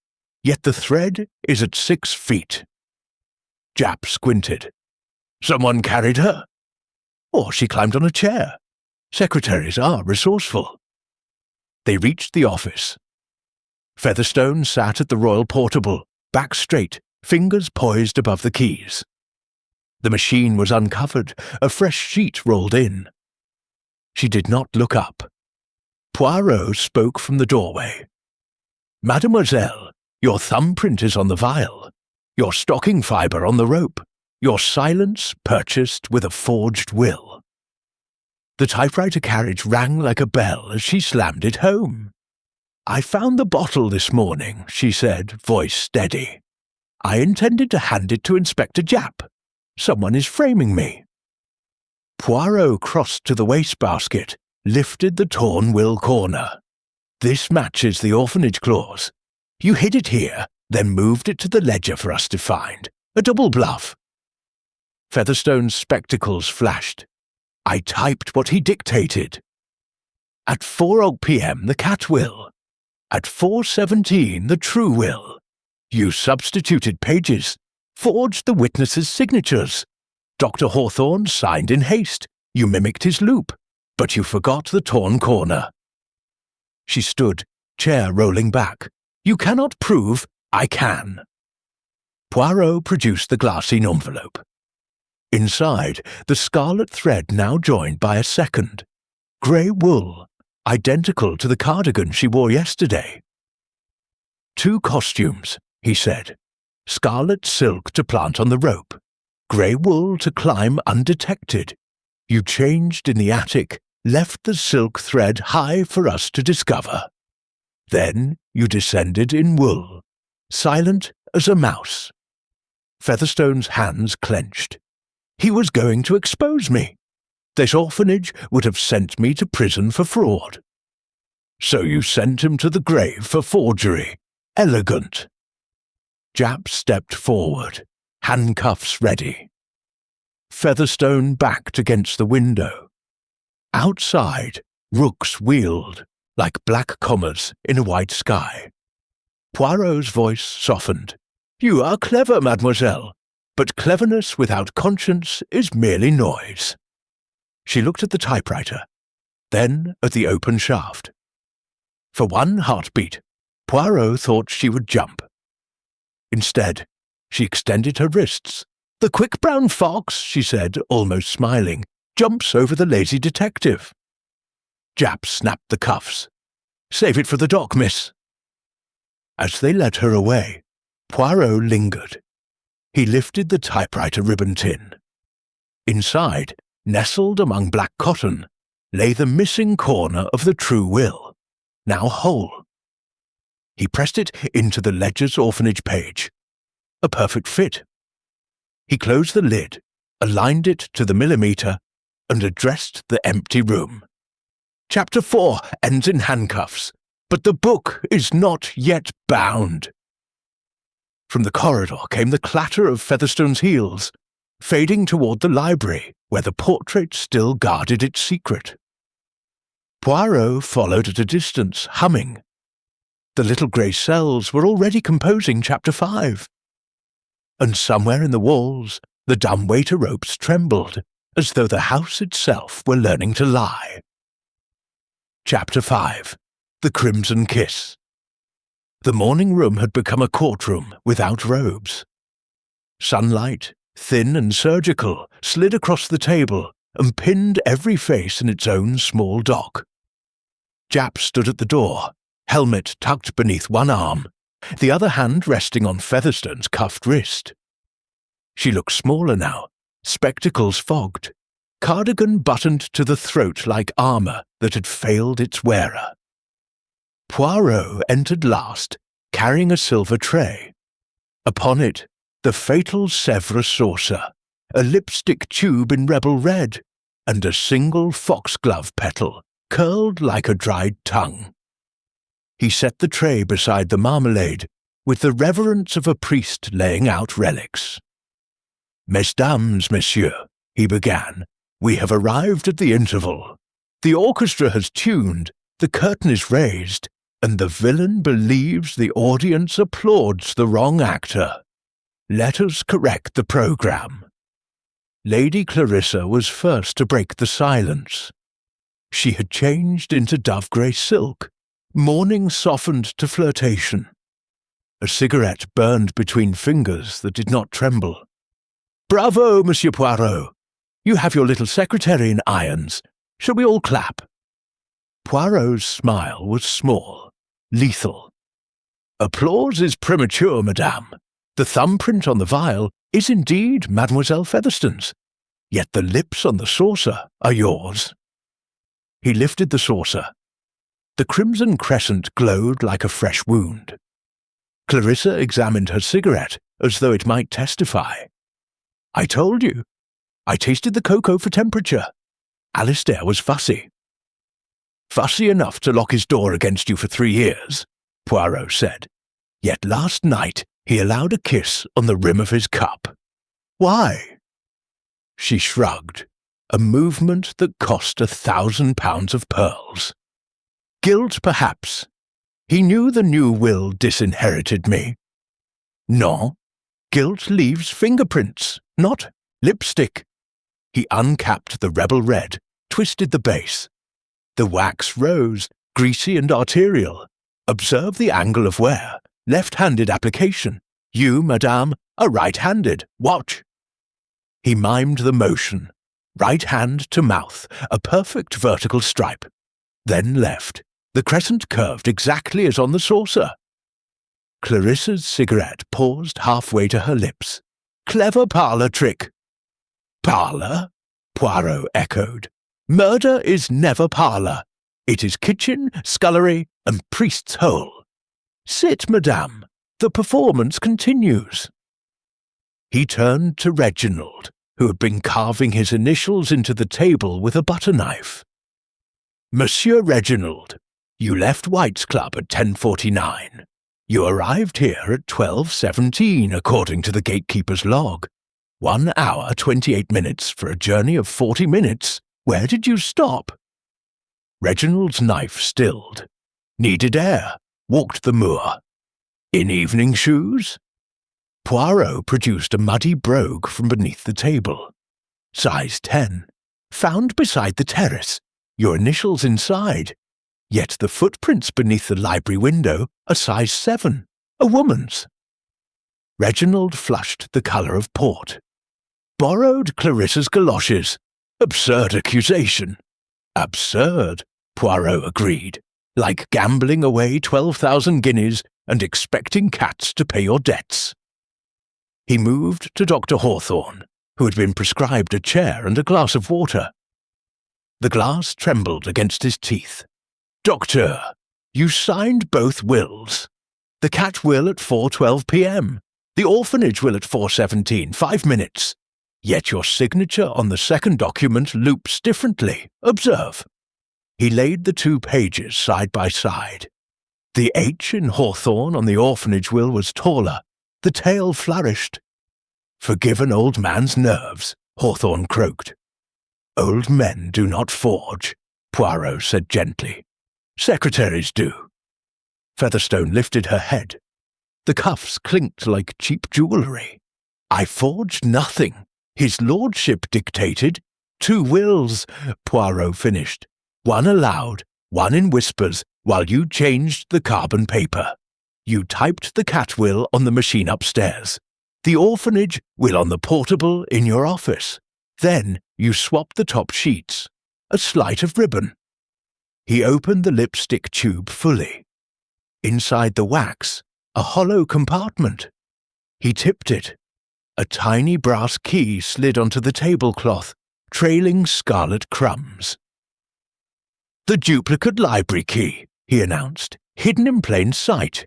[SPEAKER 1] Yet the thread is at 6 feet. Japp squinted. Someone carried her? Or she climbed on a chair. Secretaries are resourceful. They reached the office. Featherstone sat at the Royal Portable, back straight, fingers poised above the keys. The machine was uncovered, a fresh sheet rolled in. She did not look up. Poirot spoke from the doorway. "Mademoiselle, your thumbprint is on the vial, your stocking fibre on the rope, your silence purchased with a forged will." The typewriter carriage rang like a bell as she slammed it home. "I found the bottle this morning," she said, voice steady. "I intended to hand it to Inspector Japp. Someone is framing me." Poirot crossed to the wastebasket, lifted the torn will corner. "This matches the orphanage clause. You hid it here, then moved it to the ledger for us to find. A double bluff." Featherstone's spectacles flashed. "I typed what he dictated. At 4 p.m. the cat will. At 4:17 the true will. You substituted pages, forged the witnesses' signatures. Dr. Hawthorne signed in haste. You mimicked his loop, but you forgot the torn corner." She stood, chair rolling back. "You cannot prove I can." Poirot produced the glassine envelope. Inside, the scarlet thread now joined by a second. Grey wool, identical to the cardigan she wore yesterday. "2 costumes," he said. "Scarlet silk to plant on the rope. Grey wool to climb undetected. You changed in the attic, left the silk thread high for us to discover. Then you descended in wool, silent as a mouse." Featherstone's hands clenched. "He was going to expose me. This orphanage would have sent me to prison for fraud." "So you sent him to the grave for forgery. Elegant." Japp stepped forward, handcuffs ready. Featherstone backed against the window. Outside, rooks wheeled, like black commas in a white sky. Poirot's voice softened. "You are clever, mademoiselle, but cleverness without conscience is merely noise." She looked at the typewriter, then at the open shaft. For one heartbeat, Poirot thought she would jump. Instead, she extended her wrists. "The quick brown fox," she said, almost smiling, "jumps over the lazy detective." Japp snapped the cuffs. "Save it for the dock, miss." As they led her away, Poirot lingered. He lifted the typewriter ribbon tin. Inside, nestled among black cotton, lay the missing corner of the true will, now whole. He pressed it into the ledger's orphanage page. A perfect fit. He closed the lid, aligned it to the millimeter, and addressed the empty room. "Chapter 4 ends in handcuffs, but the book is not yet bound." From the corridor came the clatter of Featherstone's heels, fading toward the library, where the portrait still guarded its secret. Poirot followed at a distance, humming. The little grey cells were already composing Chapter 5. And somewhere in the walls, the dumbwaiter ropes trembled, as though the house itself were learning to lie. Chapter 5. The Crimson Kiss. The morning room had become a courtroom without robes. Sunlight, thin and surgical, slid across the table and pinned every face in its own small dock. Japp stood at the door, helmet tucked beneath one arm, the other hand resting on Featherstone's cuffed wrist. She looked smaller now, spectacles fogged, cardigan buttoned to the throat like armour that had failed its wearer. Poirot entered last, carrying a silver tray. Upon it, the fatal Sèvres saucer, a lipstick tube in rebel red, and a single foxglove petal, curled like a dried tongue. He set the tray beside the marmalade, with the reverence of a priest laying out relics. "Mesdames, messieurs," he began, "we have arrived at the interval. The orchestra has tuned, the curtain is raised, and the villain believes the audience applauds the wrong actor. Let us correct the programme." Lady Clarissa was first to break the silence. She had changed into dove-grey silk, mourning softened to flirtation. A cigarette burned between fingers that did not tremble. "Bravo, Monsieur Poirot! You have your little secretary in irons. Shall we all clap?" Poirot's smile was small, lethal. "Applause is premature, madame. The thumbprint on the vial is indeed Mademoiselle Featherstone's, yet the lips on the saucer are yours." He lifted the saucer. The crimson crescent glowed like a fresh wound. Clarissa examined her cigarette as though it might testify. "I told you. I tasted the cocoa for temperature. Alistair was fussy." "Fussy enough to lock his door against you for 3 years," Poirot said. "Yet last night he allowed a kiss on the rim of his cup. Why?" She shrugged, a movement that cost £1,000 of pearls. "Guilt, perhaps. He knew the new will disinherited me." "No. Guilt leaves fingerprints, not lipstick." He uncapped the rebel red, twisted the base. The wax rose, greasy and arterial. Observe the angle of wear. Left-handed application. You, madame, are right-handed. Watch. He mimed the motion. Right hand to mouth, a perfect vertical stripe. Then left. The crescent curved exactly as on the saucer. Clarissa's cigarette paused halfway to her lips. "Clever parlour trick." "Parlour?" Poirot echoed. "Murder is never parlour. It is kitchen, scullery, and priest's hole. Sit, madame. The performance continues." He turned to Reginald, who had been carving his initials into the table with a butter knife. "Monsieur Reginald, you left White's Club at 10:49. You arrived here at 12:17 according to the gatekeeper's log. 1 hour 28 minutes for a journey of 40 minutes. Where did you stop?" Reginald's knife stilled. "Needed air. Walked the moor." "In evening shoes?" Poirot produced a muddy brogue from beneath the table. "Size 10. Found beside the terrace. Your initials inside. Yet the footprints beneath the library window are size 7. A woman's." Reginald flushed the colour of port. "Borrowed Clarissa's galoshes. Absurd accusation." "Absurd," Poirot agreed. "Like gambling away 12,000 guineas and expecting cats to pay your debts." He moved to Dr. Hawthorne, who had been prescribed a chair and a glass of water. The glass trembled against his teeth. "Doctor, you signed both wills. The cat will at 4:12 p.m., the orphanage will at 4:17, 5 minutes. Yet your signature on the second document loops differently. Observe." He laid the 2 pages side by side. The H in Hawthorne on the orphanage will was taller. The tail flourished. "Forgive an old man's nerves," Hawthorne croaked. "Old men do not forge," Poirot said gently. "Secretaries do." Featherstone lifted her head. The cuffs clinked like cheap jewellery. "I forged nothing. His lordship dictated." 2 wills, Poirot finished. 1 aloud, 1 in whispers, while you changed the carbon paper. You typed the cat will on the machine upstairs. The orphanage will on the portable in your office. Then you swapped the top sheets. A sleight of ribbon. He opened the lipstick tube fully. Inside the wax, a hollow compartment. He tipped it. A tiny brass key slid onto the tablecloth, trailing scarlet crumbs. "The duplicate library key," he announced, "hidden in plain sight.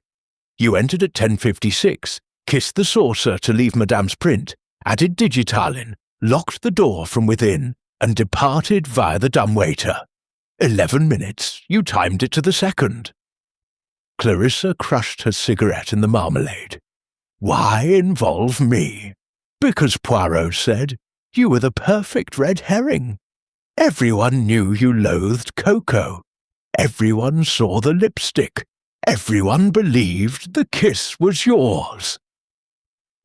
[SPEAKER 1] You entered at 10:56, kissed the saucer to leave Madame's print, added digitalin, locked the door from within, and departed via the dumbwaiter. 11 minutes, you timed it to the second." Clarissa crushed her cigarette in the marmalade. "Why involve me?" "Because," Poirot said, "you were the perfect red herring. Everyone knew you loathed cocoa. Everyone saw the lipstick. Everyone believed the kiss was yours."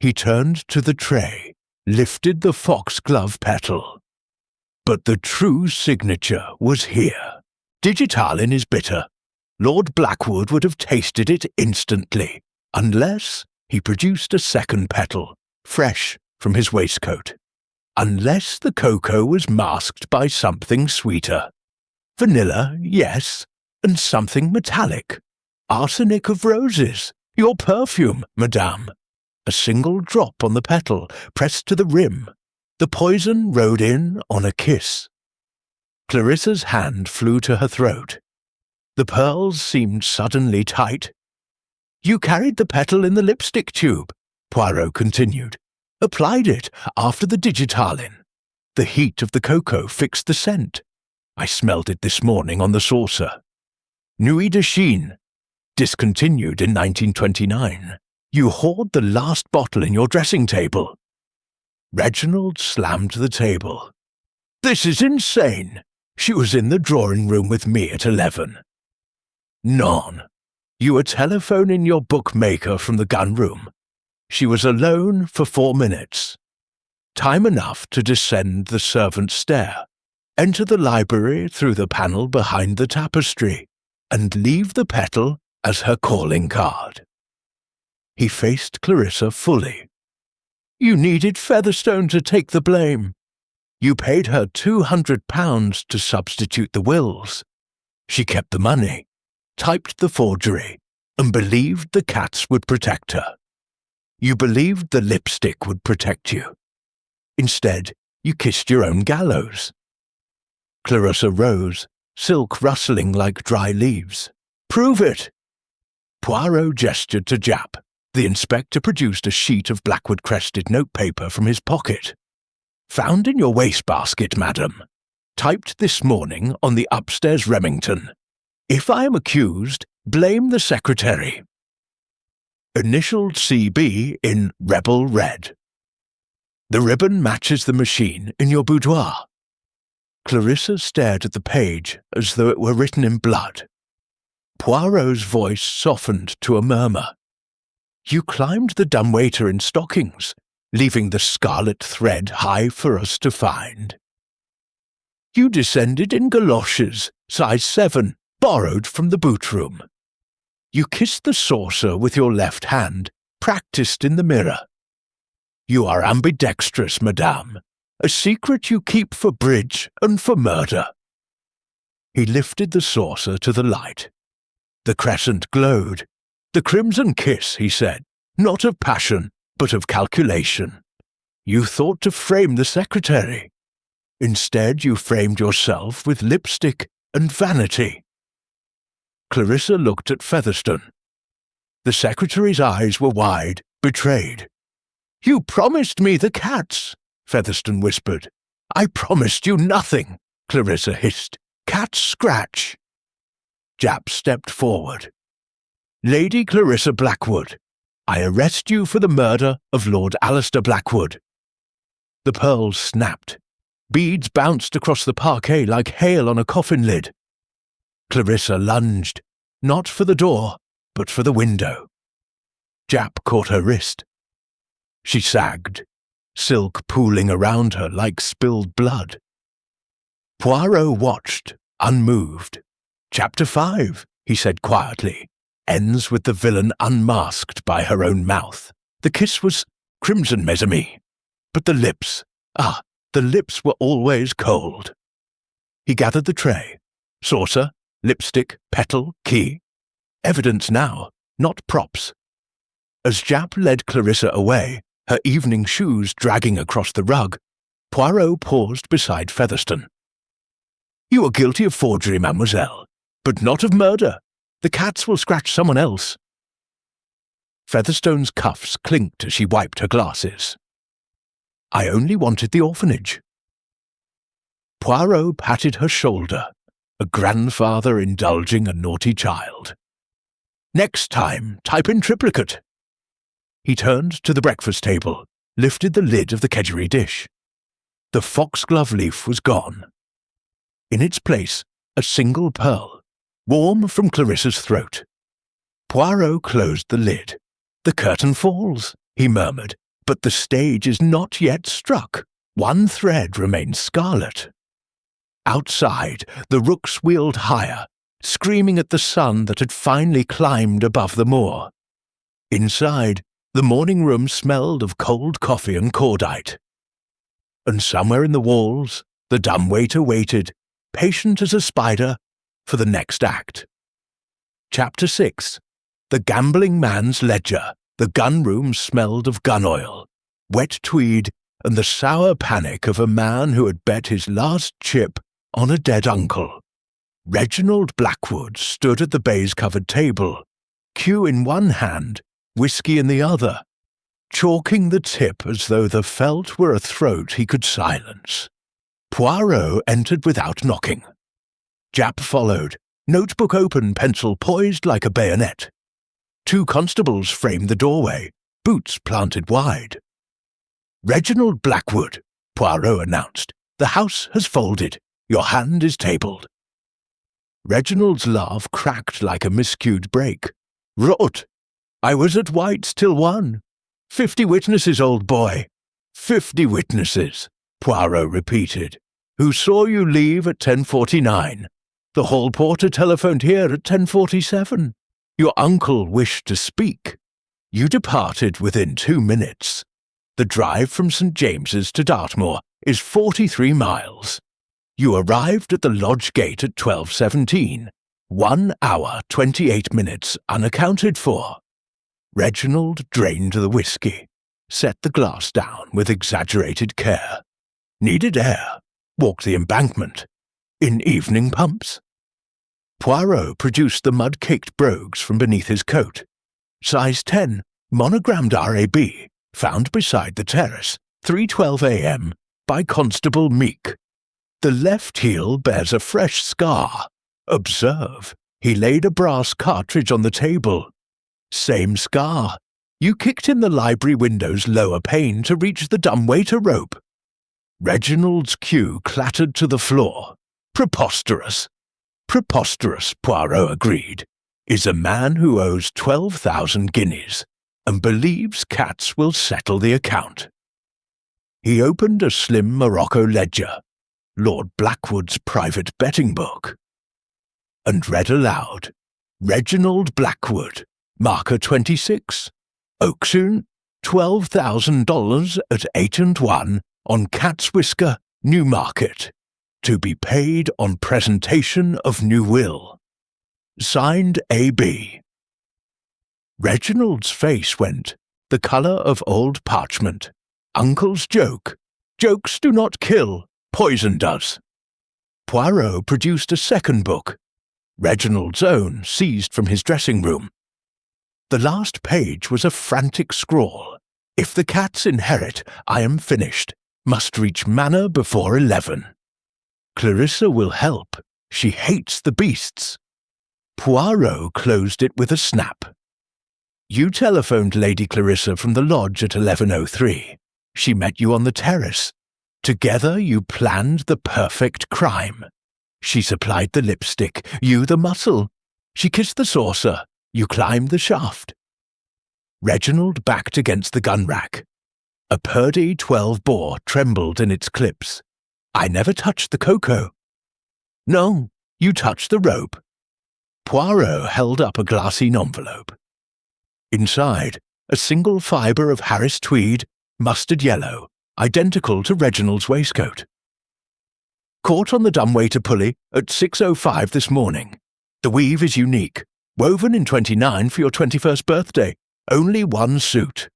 [SPEAKER 1] He turned to the tray, lifted the foxglove petal. "But the true signature was here. Digitalin is bitter. Lord Blackwood would have tasted it instantly, unless," he produced a second petal, fresh from his waistcoat, "unless the cocoa was masked by something sweeter. Vanilla, yes, and something metallic. Arsenic of roses, your perfume, madame. A single drop on the petal, pressed to the rim. The poison rode in on a kiss. Clarissa's hand flew to her throat. The pearls seemed suddenly tight. You carried the petal in the lipstick tube, Poirot continued. Applied it after the digitalin. The heat of the cocoa fixed the scent. I smelled it this morning on the saucer. Nuit de Chine. Discontinued in 1929. You hoard the last bottle in your dressing table. Reginald slammed the table. This is insane. She was in the drawing room with me at 11. Non. You were telephoning your bookmaker from the gun room. She was alone for 4 minutes. Time enough to descend the servant's stair, enter the library through the panel behind the tapestry, and leave the petal as her calling card. He faced Clarissa fully. You needed Featherstone to take the blame. You paid her £200 to substitute the wills. She kept the money, typed the forgery, and believed the cats would protect her. You believed the lipstick would protect you. Instead, you kissed your own gallows. Clarissa rose, silk rustling like dry leaves. Prove it! Poirot gestured to Japp. The inspector produced a sheet of Blackwood-crested notepaper from his pocket. Found in your wastebasket, madam. Typed this morning on the upstairs Remington. If I am accused, blame the secretary. Initialed CB in Rebel Red. The ribbon matches the machine in your boudoir. Clarissa stared at the page as though it were written in blood. Poirot's voice softened to a murmur. You climbed the dumbwaiter in stockings, leaving the scarlet thread high for us to find. You descended in galoshes, size 7, borrowed from the boot room. You kissed the saucer with your left hand, practiced in the mirror. You are ambidextrous, madame, a secret you keep for bridge and for murder. He lifted the saucer to the light. The crescent glowed. The crimson kiss, he said, not of passion, but of calculation. You thought to frame the secretary. Instead, you framed yourself with lipstick and vanity. Clarissa looked at Featherstone. The secretary's eyes were wide, betrayed. You promised me the cats, Featherstone whispered. I promised you nothing, Clarissa hissed. Cat scratch. Japp stepped forward. Lady Clarissa Blackwood, I arrest you for the murder of Lord Alistair Blackwood. The pearls snapped. Beads bounced across the parquet like hail on a coffin lid. Clarissa lunged, not for the door, but for the window. Japp caught her wrist. She sagged, silk pooling around her like spilled blood. Poirot watched, unmoved. Chapter 5, he said quietly, ends with the villain unmasked by her own mouth. The kiss was crimson, mes amis. But the lips, the lips were always cold. He gathered the tray. Saucer, lipstick, petal, key. Evidence now, not props. As Japp led Clarissa away, her evening shoes dragging across the rug, Poirot paused beside Featherstone. You are guilty of forgery, mademoiselle, but not of murder. The cats will scratch someone else. Featherstone's cuffs clinked as she wiped her glasses. I only wanted the orphanage. Poirot patted her shoulder, a grandfather indulging a naughty child. Next time, type in triplicate. He turned to the breakfast table, lifted the lid of the kedgeree dish. The foxglove leaf was gone. In its place, a single pearl, warm from Clarissa's throat. Poirot closed the lid. The curtain falls, he murmured, but the stage is not yet struck. One thread remains scarlet. Outside, the rooks wheeled higher, screaming at the sun that had finally climbed above the moor. Inside, the morning room smelled of cold coffee and cordite. And somewhere in the walls, the dumbwaiter waited, patient as a spider, for the next act. Chapter 6. The gambling man's ledger. The gun room smelled of gun oil, wet tweed, and the sour panic of a man who had bet his last chip on a dead uncle. Reginald Blackwood stood at the baize-covered table, cue in one hand, whiskey in the other, chalking the tip as though the felt were a throat he could silence. Poirot entered without knocking. Japp followed, notebook open, pencil poised like a bayonet. 2 constables framed the doorway, boots planted wide. "Reginald Blackwood," Poirot announced. "The house has folded. Your hand is tabled." Reginald's laugh cracked like a miscued break. "Rot! I was at White's till 1. 50 witnesses, old boy. 50 witnesses," Poirot repeated, "who saw you leave at 10:49. The hall porter telephoned here at 10:47. Your uncle wished to speak. You departed within 2 minutes. The drive from St. James's to Dartmoor is 43 miles. You arrived at the lodge gate at 12:17. 1 hour, 28 minutes unaccounted for." Reginald drained the whiskey, set the glass down with exaggerated care. Needed air. Walked the embankment. In evening pumps. Poirot produced the mud-caked brogues from beneath his coat. Size 10, monogrammed RAB, found beside the terrace, 3:12 a.m., by Constable Meek. The left heel bears a fresh scar. Observe, he laid a brass cartridge on the table. Same scar. You kicked in the library window's lower pane to reach the dumbwaiter rope. Reginald's cue clattered to the floor. Preposterous. Preposterous, Poirot agreed, is a man who owes 12,000 guineas and believes cats will settle the account. He opened a slim Morocco ledger, Lord Blackwood's private betting book, and read aloud, "Reginald Blackwood, marker 26, auction $12,000 at 8 1 on Cat's Whisker, Newmarket. To be paid on presentation of new will. Signed A.B." Reginald's face went, the colour of old parchment. Uncle's joke. Jokes do not kill, poison does. Poirot produced a second book, Reginald's own, seized from his dressing room. The last page was a frantic scrawl. "If the cats inherit, I am finished. Must reach Manor before 11. Clarissa will help. She hates the beasts." Poirot closed it with a snap. "You telephoned Lady Clarissa from the lodge at 11:03. She met you on the terrace. Together you planned the perfect crime. She supplied the lipstick, you the muscle. She kissed the saucer, you climbed the shaft." Reginald backed against the gun rack. A Purdy 12 bore trembled in its clips. "I never touched the cocoa." "No, you touched the rope." Poirot held up a glassy envelope. Inside, a single fibre of Harris tweed, mustard yellow, identical to Reginald's waistcoat. "Caught on the dumbwaiter pulley at 6:05 this morning. The weave is unique, woven in 29 for your 21st birthday. Only 1 suit."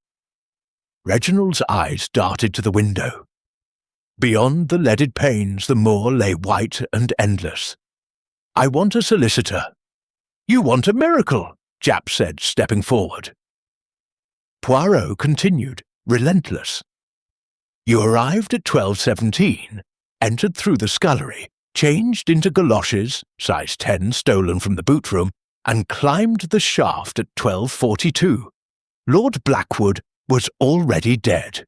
[SPEAKER 1] Reginald's eyes darted to the window. Beyond the leaded panes the moor lay white and endless. "I want a solicitor." "You want a miracle," Japp said, stepping forward. Poirot continued, relentless. "You arrived at 12:17, entered through the scullery, changed into galoshes, size 10 stolen from the boot room, and climbed the shaft at 12:42. Lord Blackwood was already dead.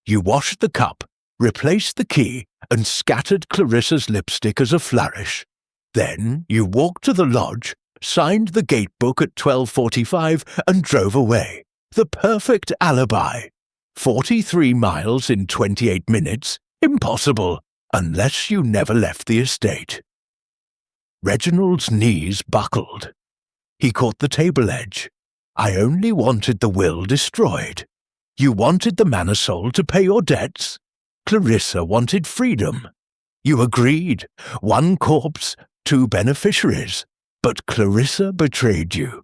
[SPEAKER 1] You washed the cup, replaced the key, and scattered Clarissa's lipstick as a flourish. Then you walked to the lodge, signed the gate book at 12:45, and drove away. The perfect alibi. 43 miles in 28 minutes? Impossible, unless you never left the estate." Reginald's knees buckled. He caught the table edge. "I only wanted the will destroyed. You wanted the manor sold to pay your debts. Clarissa wanted freedom. You agreed. 1 corpse, 2 beneficiaries. But Clarissa betrayed you.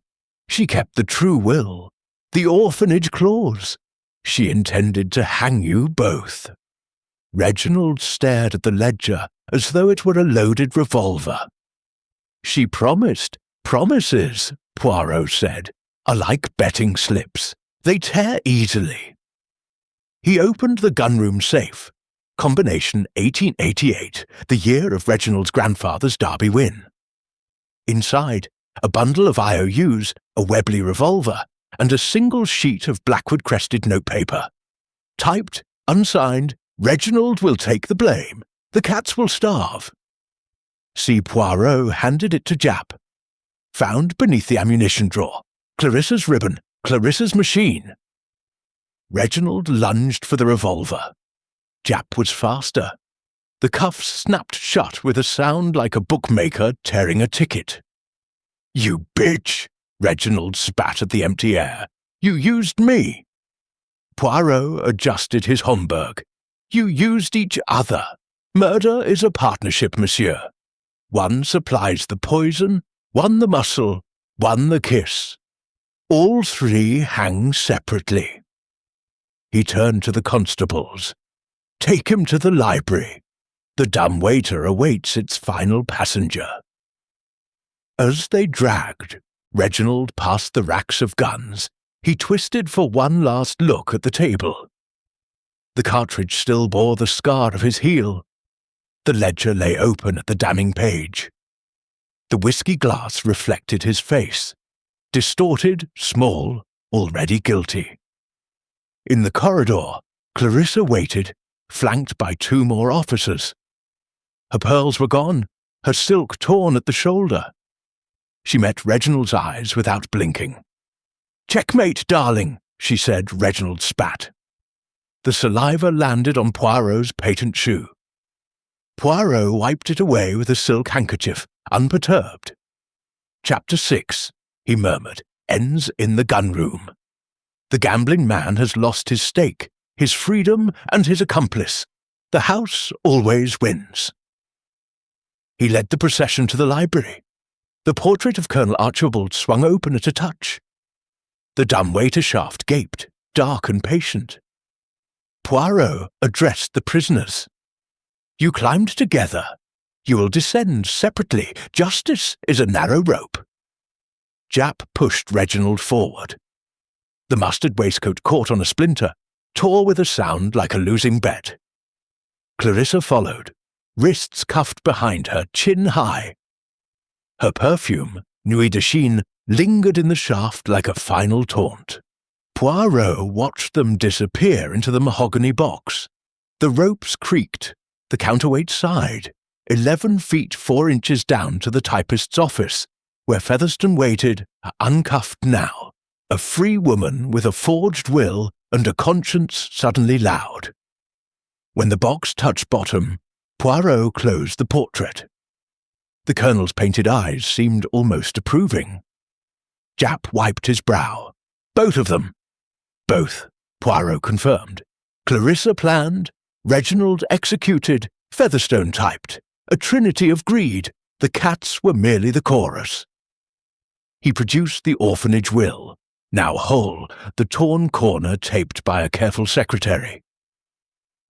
[SPEAKER 1] She kept the true will, the orphanage clause. She intended to hang you both." Reginald stared at the ledger as though it were a loaded revolver. "She promised. Promises," Poirot said, "are like betting slips. They tear easily." He opened the gunroom safe. Combination 1888, the year of Reginald's grandfather's Derby win. Inside, a bundle of IOUs, a Webley revolver, and a single sheet of Blackwood-crested notepaper. Typed, unsigned, "Reginald will take the blame. The cats will starve." C. Poirot handed it to Japp. "Found beneath the ammunition drawer. Clarissa's ribbon, Clarissa's machine." Reginald lunged for the revolver. Japp was faster. The cuffs snapped shut with a sound like a bookmaker tearing a ticket. "You bitch!" Reginald spat at the empty air. "You used me!" Poirot adjusted his Homburg. "You used each other. Murder is a partnership, monsieur. One supplies the poison, one the muscle, one the kiss. All 3 hang separately." He turned to the constables. "Take him to the library. The dumb waiter awaits its final passenger." As they dragged Reginald past the racks of guns, he twisted for one last look at the table. The cartridge still bore the scar of his heel. The ledger lay open at the damning page. The whiskey glass reflected his face, distorted, small, already guilty. In the corridor, Clarissa waited, flanked by 2 more officers. Her pearls were gone, her silk torn at the shoulder. She met Reginald's eyes without blinking. "Checkmate, darling," she said. Reginald spat. The saliva landed on Poirot's patent shoe. Poirot wiped it away with a silk handkerchief, unperturbed. "Chapter 6, he murmured, ends in the gunroom. The gambling man has lost his stake, his freedom, and his accomplice. The house always wins." He led the procession to the library. The portrait of Colonel Archibald swung open at a touch. The dumbwaiter shaft gaped, dark and patient. Poirot addressed the prisoners. "You climbed together. You will descend separately. Justice is a narrow rope." Japp pushed Reginald forward. The mustard waistcoat caught on a splinter, tore with a sound like a losing bet. Clarissa followed, wrists cuffed behind her, chin high. Her perfume, Nuit de Chine, lingered in the shaft like a final taunt. Poirot watched them disappear into the mahogany box. The ropes creaked, the counterweight sighed, 11 feet 4 inches down to the typist's office, where Featherstone waited, uncuffed now, a free woman with a forged will and a conscience suddenly loud. When the box touched bottom, Poirot closed the portrait. The Colonel's painted eyes seemed almost approving. Japp wiped his brow. "Both of them." "Both," Poirot confirmed. "Clarissa planned, Reginald executed, Featherstone typed. A trinity of greed. The cats were merely the chorus." He produced the orphanage will, now whole, the torn corner taped by a careful secretary.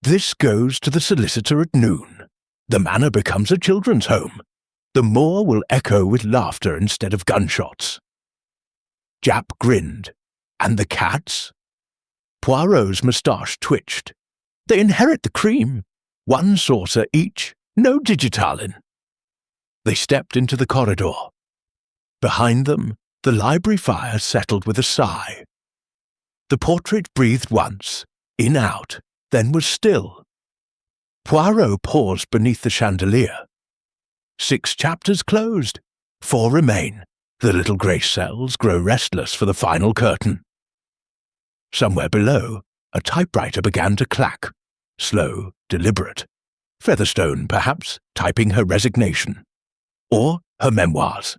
[SPEAKER 1] "This goes to the solicitor at noon. The manor becomes a children's home. The moor will echo with laughter instead of gunshots." Japp grinned. "And the cats?" Poirot's moustache twitched. "They inherit the cream. 1 saucer each, no digitalin." They stepped into the corridor. Behind them, the library fire settled with a sigh. The portrait breathed once, in out, then was still. Poirot paused beneath the chandelier. 6 chapters closed. 4 remain. The little grey cells grow restless for the final curtain. Somewhere below, a typewriter began to clack. Slow, deliberate. Featherstone, perhaps, typing her resignation. Or her memoirs.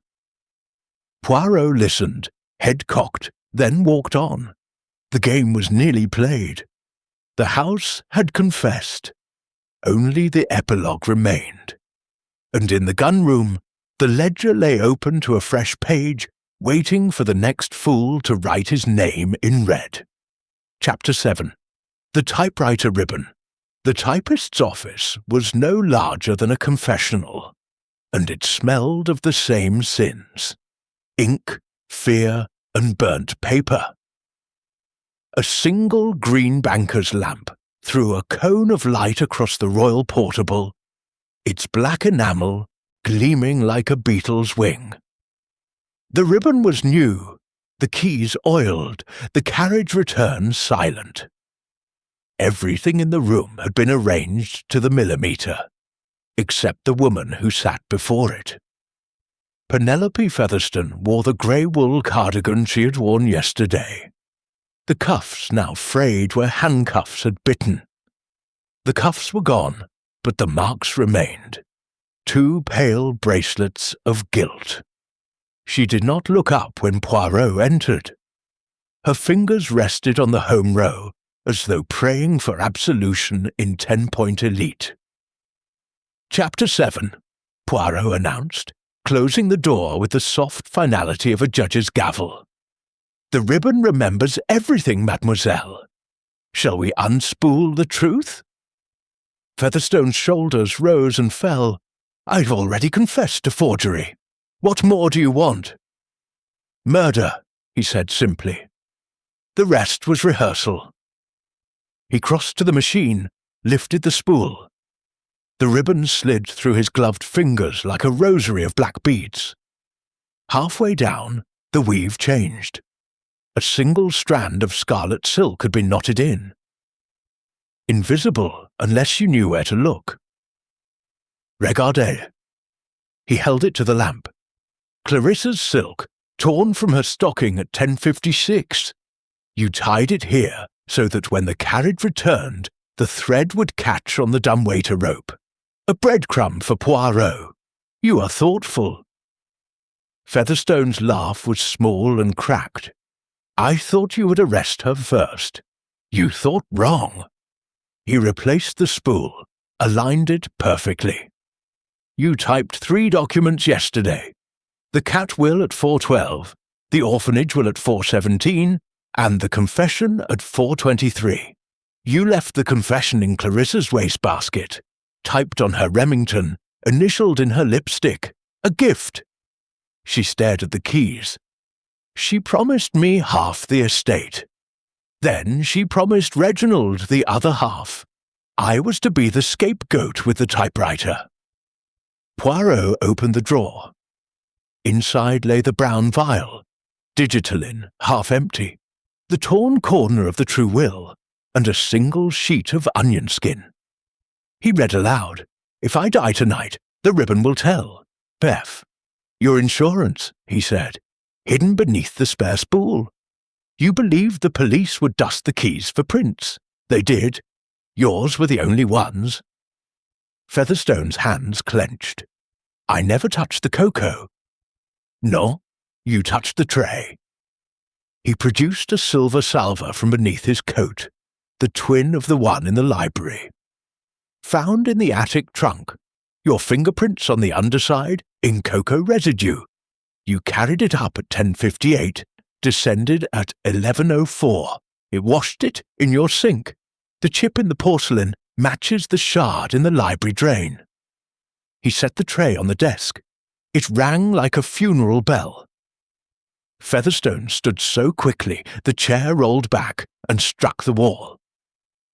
[SPEAKER 1] Poirot listened, head cocked, then walked on. The game was nearly played. The house had confessed. Only the epilogue remained. And in the gun room, the ledger lay open to a fresh page, waiting for the next fool to write his name in red. Chapter 7. The Typewriter Ribbon. The typist's office was no larger than a confessional, and it smelled of the same sins: ink, fear, and burnt paper. A single green banker's lamp threw a cone of light across the royal portable, its black enamel gleaming like a beetle's wing. The ribbon was new, the keys oiled, the carriage return silent. Everything in the room had been arranged to the millimetre, except the woman who sat before it. Penelope Featherstone wore the grey wool cardigan she had worn yesterday. The cuffs, now frayed where handcuffs had bitten. The cuffs were gone, but the marks remained. 2 pale bracelets of guilt. She did not look up when Poirot entered. Her fingers rested on the home row, as though praying for absolution in 10-point elite. Chapter 7, Poirot announced, closing the door with the soft finality of a judge's gavel. The ribbon remembers everything, mademoiselle. Shall we unspool the truth? Featherstone's shoulders rose and fell. I've already confessed to forgery. What more do you want? Murder, he said simply. The rest was rehearsal. He crossed to the machine, lifted the spool. The ribbon slid through his gloved fingers like a rosary of black beads. Halfway down, the weave changed. A single strand of scarlet silk had been knotted in. Invisible unless you knew where to look. Regardez. He held it to the lamp. Clarissa's silk, torn from her stocking at 10:56. You tied it here so that when the carriage returned, the thread would catch on the dumbwaiter rope. A breadcrumb for Poirot. You are thoughtful. Featherstone's laugh was small and cracked. I thought you would arrest her first. You thought wrong. He replaced the spool, aligned it perfectly. You typed 3 documents yesterday. The cat will at 4:12, the orphanage will at 4:17, and the confession at 4:23. You left the confession in Clarissa's wastebasket, typed on her Remington, initialed in her lipstick, a gift. She stared at the keys. She promised me half the estate. Then she promised Reginald the other half. I was to be the scapegoat with the typewriter. Poirot opened the drawer. Inside lay the brown vial, digitalin, half empty, the torn corner of the true will, and a single sheet of onion skin. He read aloud, If I die tonight, the ribbon will tell. Beth. Your insurance, he said, hidden beneath the spare spool. You believed the police would dust the keys for prints. They did. Yours were the only ones. Featherstone's hands clenched. I never touched the cocoa. No, you touched the tray. He produced a silver salver from beneath his coat, the twin of the one in the library. Found in the attic trunk. Your fingerprints on the underside in cocoa residue. You carried it up at 10:58, descended at 11:04. It washed it in your sink. The chip in the porcelain matches the shard in the library drain. He set the tray on the desk. It rang like a funeral bell. Featherstone stood so quickly the chair rolled back and struck the wall.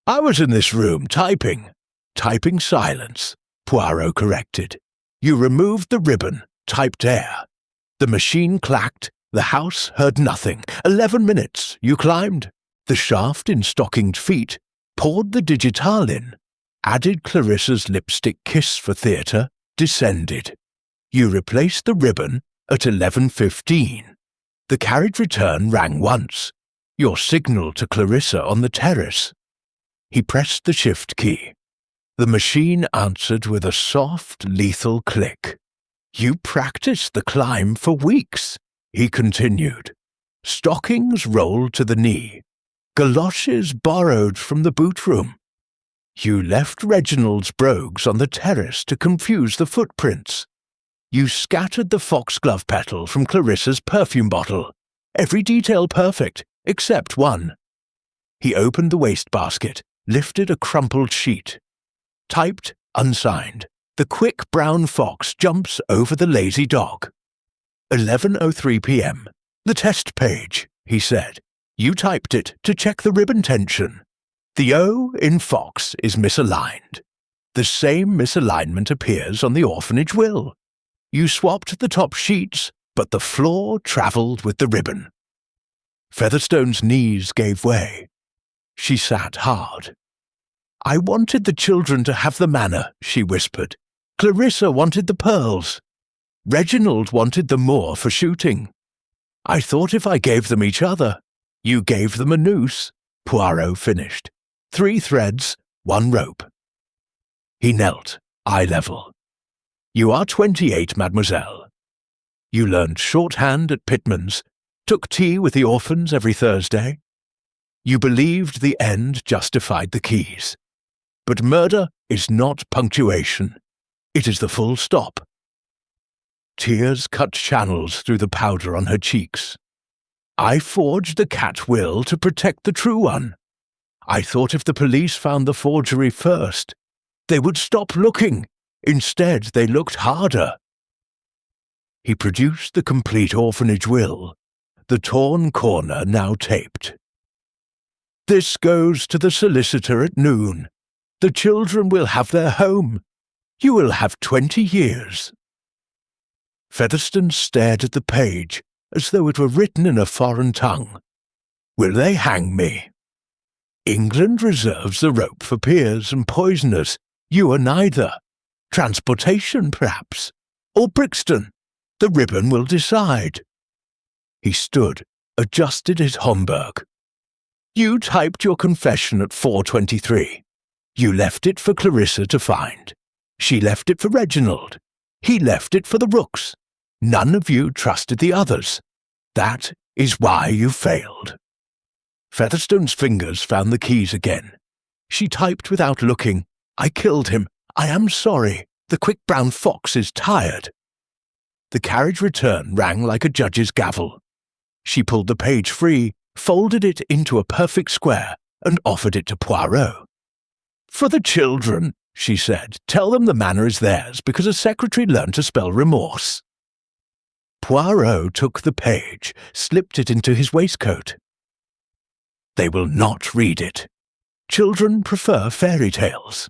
[SPEAKER 1] I was in this room typing. Typing silence, Poirot corrected. You removed the ribbon, typed heir. The machine clacked. The house heard nothing. 11 minutes, you climbed. The shaft in stockinged feet, poured the digital in, added Clarissa's lipstick kiss for theatre, descended. You replaced the ribbon at 11:15. The carriage return rang once, your signal to Clarissa on the terrace. He pressed the shift key. The machine answered with a soft, lethal click. You practiced the climb for weeks, he continued. Stockings rolled to the knee, galoshes borrowed from the boot room. You left Reginald's brogues on the terrace to confuse the footprints. You scattered the foxglove petal from Clarissa's perfume bottle. Every detail perfect, except one. He opened the wastebasket, lifted a crumpled sheet. Typed, unsigned. The quick brown fox jumps over the lazy dog. 11:03 p.m. The test page, he said. You typed it to check the ribbon tension. The O in fox is misaligned. The same misalignment appears on the orphanage will. You swapped the top sheets, but the flaw travelled with the ribbon. Featherstone's knees gave way. She sat hard. I wanted the children to have the manor, she whispered. Clarissa wanted the pearls. Reginald wanted the moor for shooting. I thought if I gave them each other. You gave them a noose, Poirot finished. 3 threads, 1 rope. He knelt, eye level. You are 28, mademoiselle. You learned shorthand at Pitman's, took tea with the orphans every Thursday. You believed the end justified the keys. But murder is not punctuation. It is the full stop. Tears cut channels through the powder on her cheeks. I forged the cat will to protect the true one. I thought if the police found the forgery first, they would stop looking. Instead, they looked harder. He produced the complete orphanage will, the torn corner now taped. This goes to the solicitor at noon. The children will have their home. You will have 20 years. Featherstone stared at the page as though it were written in a foreign tongue. Will they hang me? England reserves the rope for peers and poisoners. You are neither. Transportation, perhaps. Or Brixton. The ribbon will decide. He stood, adjusted his Homburg. You typed your confession at 4:23. You left it for Clarissa to find. She left it for Reginald. He left it for the rooks. None of you trusted the others. That is why you failed. Featherstone's fingers found the keys again. She typed without looking. I killed him. I am sorry. The quick brown fox is tired. The carriage return rang like a judge's gavel. She pulled the page free, folded it into a perfect square, and offered it to Poirot. For the children, she said, tell them the manor is theirs because a secretary learned to spell remorse. Poirot took the page, slipped it into his waistcoat. They will not read it. Children prefer fairy tales.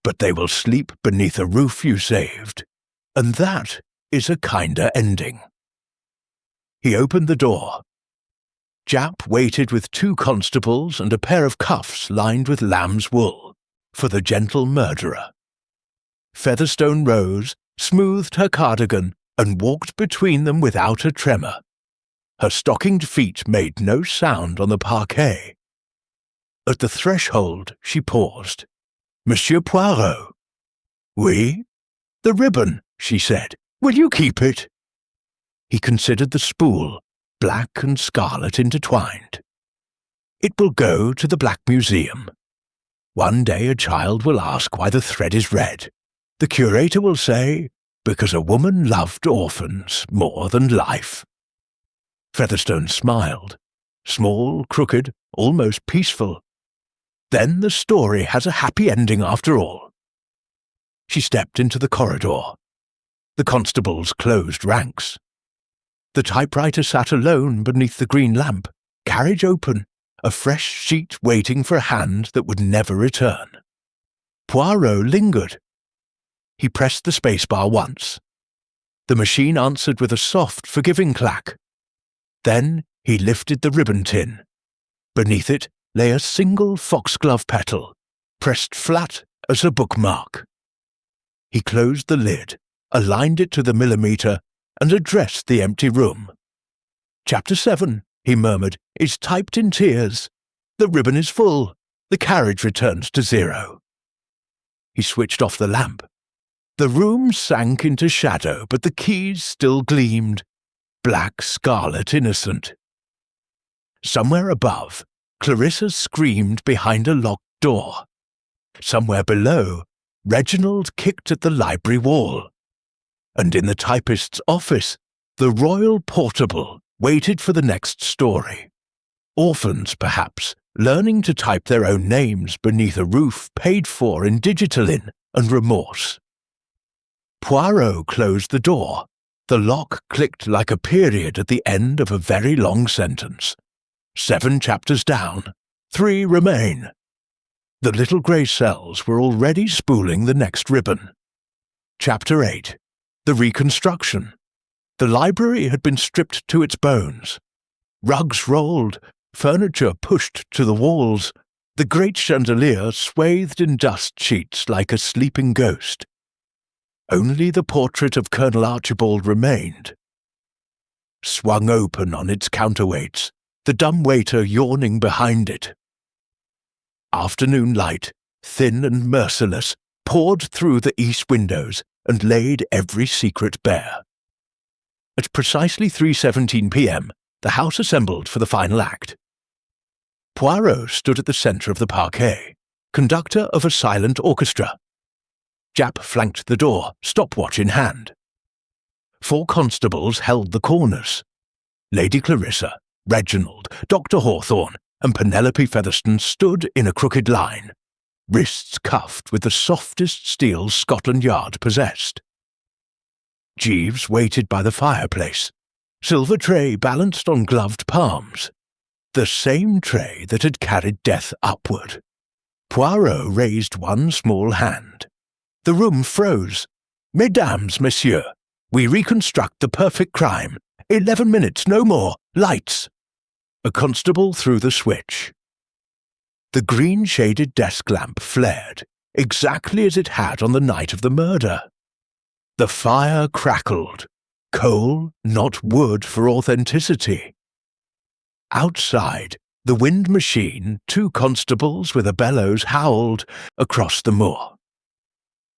[SPEAKER 1] But they will sleep beneath a roof you saved, and that is a kinder ending. He opened the door. Japp waited with 2 constables and a pair of cuffs lined with lamb's wool, for the gentle murderer. Featherstone rose, smoothed her cardigan, and walked between them without a tremor. Her stockinged feet made no sound on the parquet. At the threshold she paused. Monsieur Poirot. Oui? The ribbon, she said. Will you keep it? He considered the spool, black and scarlet intertwined. It will go to the Black Museum. One day a child will ask why the thread is red. The curator will say, because a woman loved orphans more than life. Featherstone smiled, small, crooked, almost peaceful. Then the story has a happy ending after all. She stepped into the corridor. The constables closed ranks. The typewriter sat alone beneath the green lamp, carriage open, a fresh sheet waiting for a hand that would never return. Poirot lingered. He pressed the spacebar once. The machine answered with a soft, forgiving clack. Then he lifted the ribbon tin. Beneath it lay a single foxglove petal, pressed flat as a bookmark. He closed the lid, aligned it to the millimeter, and addressed the empty room. Chapter 7, he murmured, is typed in tears. The ribbon is full. The carriage returns to 0. He switched off the lamp. The room sank into shadow, but the keys still gleamed, black scarlet innocent. Somewhere above, Clarissa screamed behind a locked door. somewhere below, Reginald kicked at the library wall. And in the typist's office, the Royal Portable waited for the next story. Orphans, perhaps, learning to type their own names beneath a roof paid for in digitalin and remorse. Poirot closed the door. The lock clicked like a period at the end of a very long sentence. 7 chapters down, 3 remain. The little grey cells were already spooling the next ribbon. Chapter 8. The Reconstruction. The library had been stripped to its bones. Rugs rolled, furniture pushed to the walls, the great chandelier swathed in dust sheets like a sleeping ghost. Only the portrait of Colonel Archibald remained. Swung open on its counterweights, the dumbwaiter yawning behind it. Afternoon light, thin and merciless, poured through the east windows and laid every secret bare. At precisely 3:17 p.m., the house assembled for the final act. Poirot stood at the centre of the parquet, conductor of a silent orchestra. Japp flanked the door, stopwatch in hand. 4 constables held the corners. Lady Clarissa, Reginald, Dr. Hawthorne, and Penelope Featherstone stood in a crooked line, wrists cuffed with the softest steel Scotland Yard possessed. Jeeves waited by the fireplace, silver tray balanced on gloved palms, the same tray that had carried death upward. Poirot raised one small hand. The room froze. Mesdames, messieurs, we reconstruct the perfect crime. 11 minutes, no more. Lights. A constable threw the switch. The green-shaded desk lamp flared, exactly as it had on the night of the murder. The fire crackled. Coal, not wood for authenticity. Outside, the wind machine, 2 constables with a bellows howled across the moor.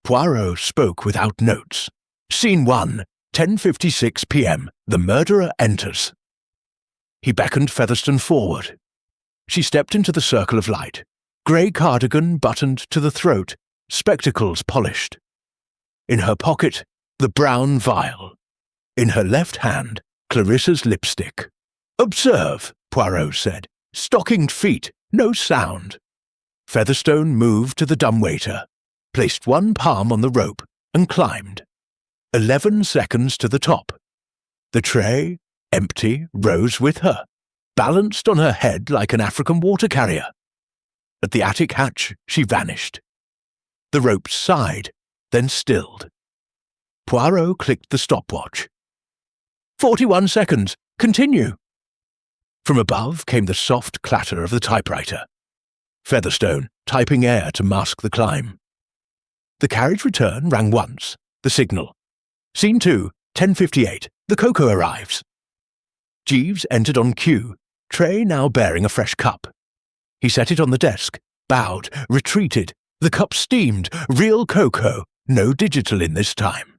[SPEAKER 1] Poirot spoke without notes. Scene 1, 10:56 p.m. The murderer enters. He beckoned Featherstone forward. She stepped into the circle of light, grey cardigan buttoned to the throat, spectacles polished. In her pocket, the brown vial. In her left hand, Clarissa's lipstick. "Observe," Poirot said. "Stockinged feet, no sound." Featherstone moved to the dumbwaiter, placed one palm on the rope, and climbed. 11 seconds to the top. The tray, empty, rose with her, balanced on her head like an African water carrier. At the attic hatch, she vanished. The rope sighed, then stilled. Poirot clicked the stopwatch. 41 seconds. Continue. From above came the soft clatter of the typewriter. Featherstone, typing air to mask the climb. The carriage return rang once, the signal. Scene 2, 10:58. The cocoa arrives. Jeeves entered on cue, tray now bearing a fresh cup. He set it on the desk, bowed, retreated. The cup steamed, real cocoa, no digital in this time.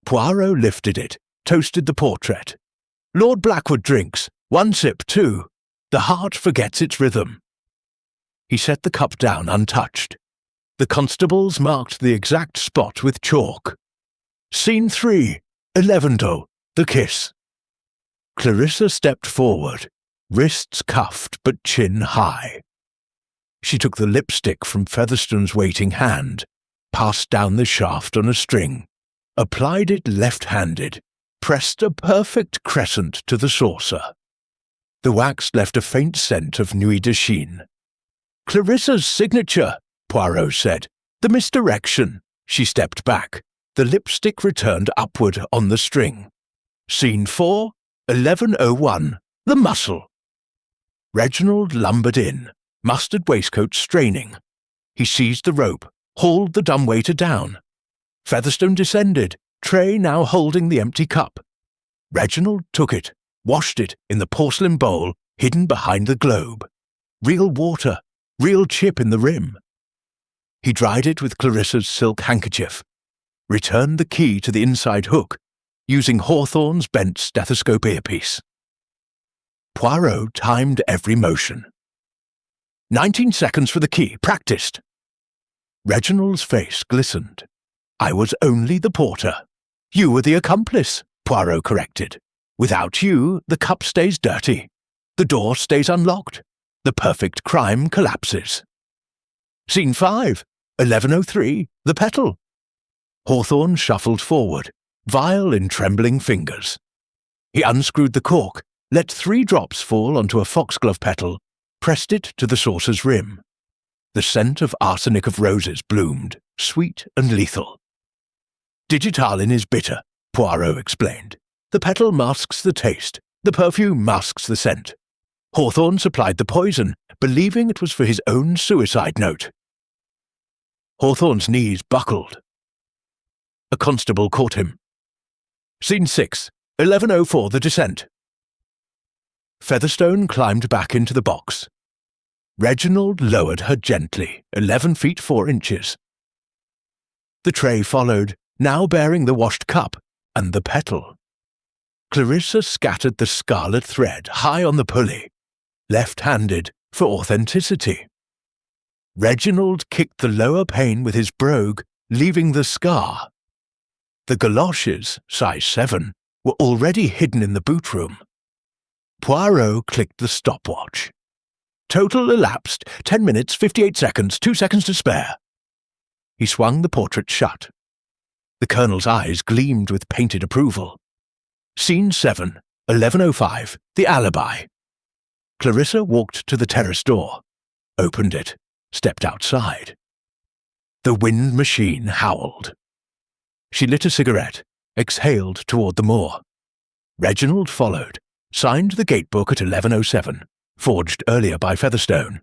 [SPEAKER 1] Poirot lifted it, toasted the portrait. Lord Blackwood drinks, 1 sip too. The heart forgets its rhythm. He set the cup down untouched. The constables marked the exact spot with chalk. Scene 3, 11:00, the kiss. Clarissa stepped forward, wrists cuffed but chin high. She took the lipstick from Featherstone's waiting hand, passed down the shaft on a string, applied it left-handed, pressed a perfect crescent to the saucer. The wax left a faint scent of Nuit de Chine. "Clarissa's signature," Poirot said. "The misdirection." She stepped back. The lipstick returned upward on the string. Scene 4, 11:01. The muscle. Reginald lumbered in, mustard waistcoat straining. He seized the rope, hauled the dumbwaiter down. Featherstone descended, tray now holding the empty cup. Reginald took it, washed it in the porcelain bowl hidden behind the globe. Real water, real chip in the rim. He dried it with Clarissa's silk handkerchief, returned the key to the inside hook, using Hawthorne's bent stethoscope earpiece. Poirot timed every motion. 19 seconds for the key, practiced. Reginald's face glistened. "I was only the porter. You were the accomplice," Poirot corrected. "Without you, the cup stays dirty. The door stays unlocked. The perfect crime collapses." Scene 5, 11:03, the petal. Hawthorne shuffled forward, vial in trembling fingers. He unscrewed the cork, let 3 drops fall onto a foxglove petal, pressed it to the saucer's rim. The scent of arsenic of roses bloomed, sweet and lethal. "Digitalin is bitter," Poirot explained. "The petal masks the taste, the perfume masks the scent. Hawthorne supplied the poison, believing it was for his own suicide note." Hawthorne's knees buckled. A constable caught him. Scene 6, 11:04, the descent. Featherstone climbed back into the box. Reginald lowered her gently, 11 feet 4 inches. The tray followed, now bearing the washed cup and the petal. Clarissa scattered the scarlet thread high on the pulley, left-handed for authenticity. Reginald kicked the lower pane with his brogue, leaving the scar. The galoshes, size 7, were already hidden in the boot room. Poirot clicked the stopwatch. Total elapsed 10 minutes, 58 seconds, 2 seconds to spare. He swung the portrait shut. The Colonel's eyes gleamed with painted approval. Scene 7, 11:05, the alibi. Clarissa walked to the terrace door, opened it, stepped outside. The wind machine howled. She lit a cigarette, exhaled toward the moor. Reginald followed, signed the gatebook at 11:07, forged earlier by Featherstone.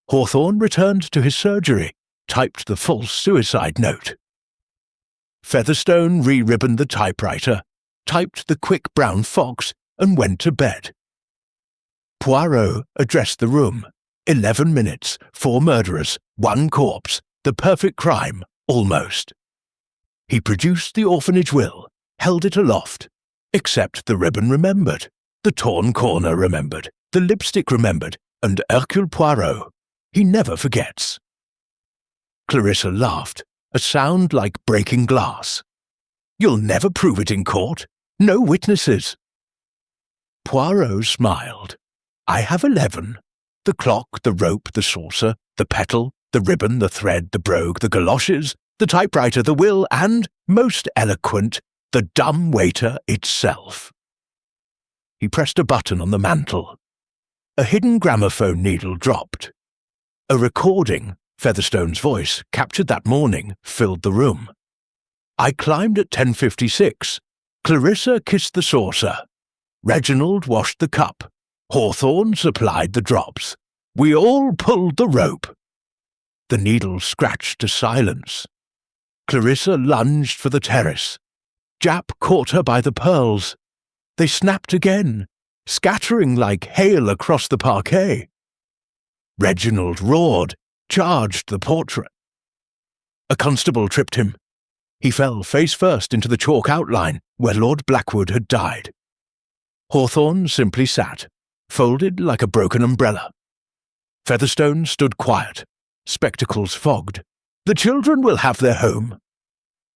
[SPEAKER 1] Hawthorne returned to his surgery, typed the false suicide note. Featherstone re-ribboned the typewriter, typed the quick brown fox, and went to bed. Poirot addressed the room. 11 minutes, 4 murderers, 1 corpse, the perfect crime, almost. He produced the orphanage will, held it aloft. Except the ribbon remembered, the torn corner remembered, the lipstick remembered, and Hercule Poirot. He never forgets. Clarissa laughed, a sound like breaking glass. "You'll never prove it in court. No witnesses." Poirot smiled. "I have 11. The clock, the rope, the saucer, the petal, the ribbon, the thread, the brogue, the galoshes, the typewriter, the will, and, most eloquent, the dumb waiter itself." He pressed a button on the mantel. A hidden gramophone needle dropped. A recording, Featherstone's voice, captured that morning, filled the room. "I climbed at 10:56. Clarissa kissed the saucer. Reginald washed the cup. Hawthorne supplied the drops. We all pulled the rope." The needle scratched to silence. Clarissa lunged for the terrace. Jap caught her by the pearls. They snapped again, scattering like hail across the parquet. Reginald roared, charged the portrait. A constable tripped him. He fell face first into the chalk outline where Lord Blackwood had died. Hawthorne simply sat, folded like a broken umbrella. Featherstone stood quiet, spectacles fogged. "The children will have their home."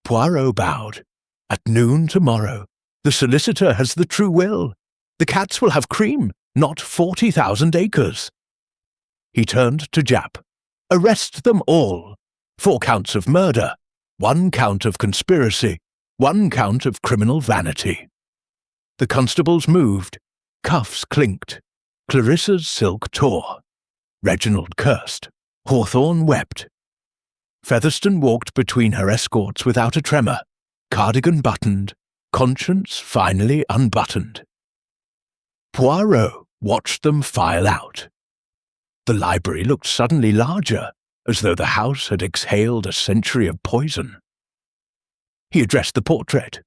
[SPEAKER 1] Poirot bowed. "At noon tomorrow. The solicitor has the true will. The cats will have cream, not 40,000 acres." He turned to Jap. "Arrest them all. 4 counts of murder, 1 count of conspiracy, 1 count of criminal vanity." The constables moved. Cuffs clinked. Clarissa's silk tore. Reginald cursed. Hawthorne wept. Featherstone walked between her escorts without a tremor, cardigan buttoned, conscience finally unbuttoned. Poirot watched them file out. The library looked suddenly larger, as though the house had exhaled a century of poison. He addressed the portrait.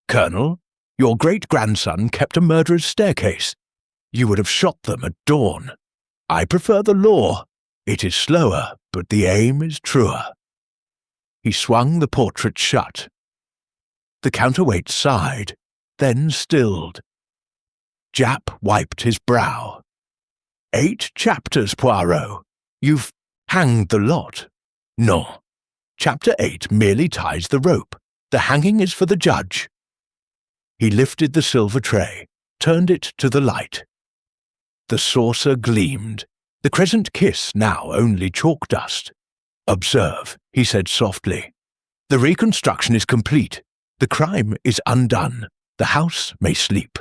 [SPEAKER 1] "Colonel, your great-grandson kept a murderer's staircase. You would have shot them at dawn. I prefer the law. It is slower, but the aim is truer." He swung the portrait shut. The counterweight sighed, then stilled. Jap wiped his brow. 8 chapters, Poirot. You've Hanged the lot? No. Chapter 8 merely ties the rope. The hanging is for the judge. He lifted the silver tray, turned it to the light. The saucer gleamed, the crescent kiss now only chalk dust. Observe, he said softly. The reconstruction is complete. The crime is undone. The house may sleep.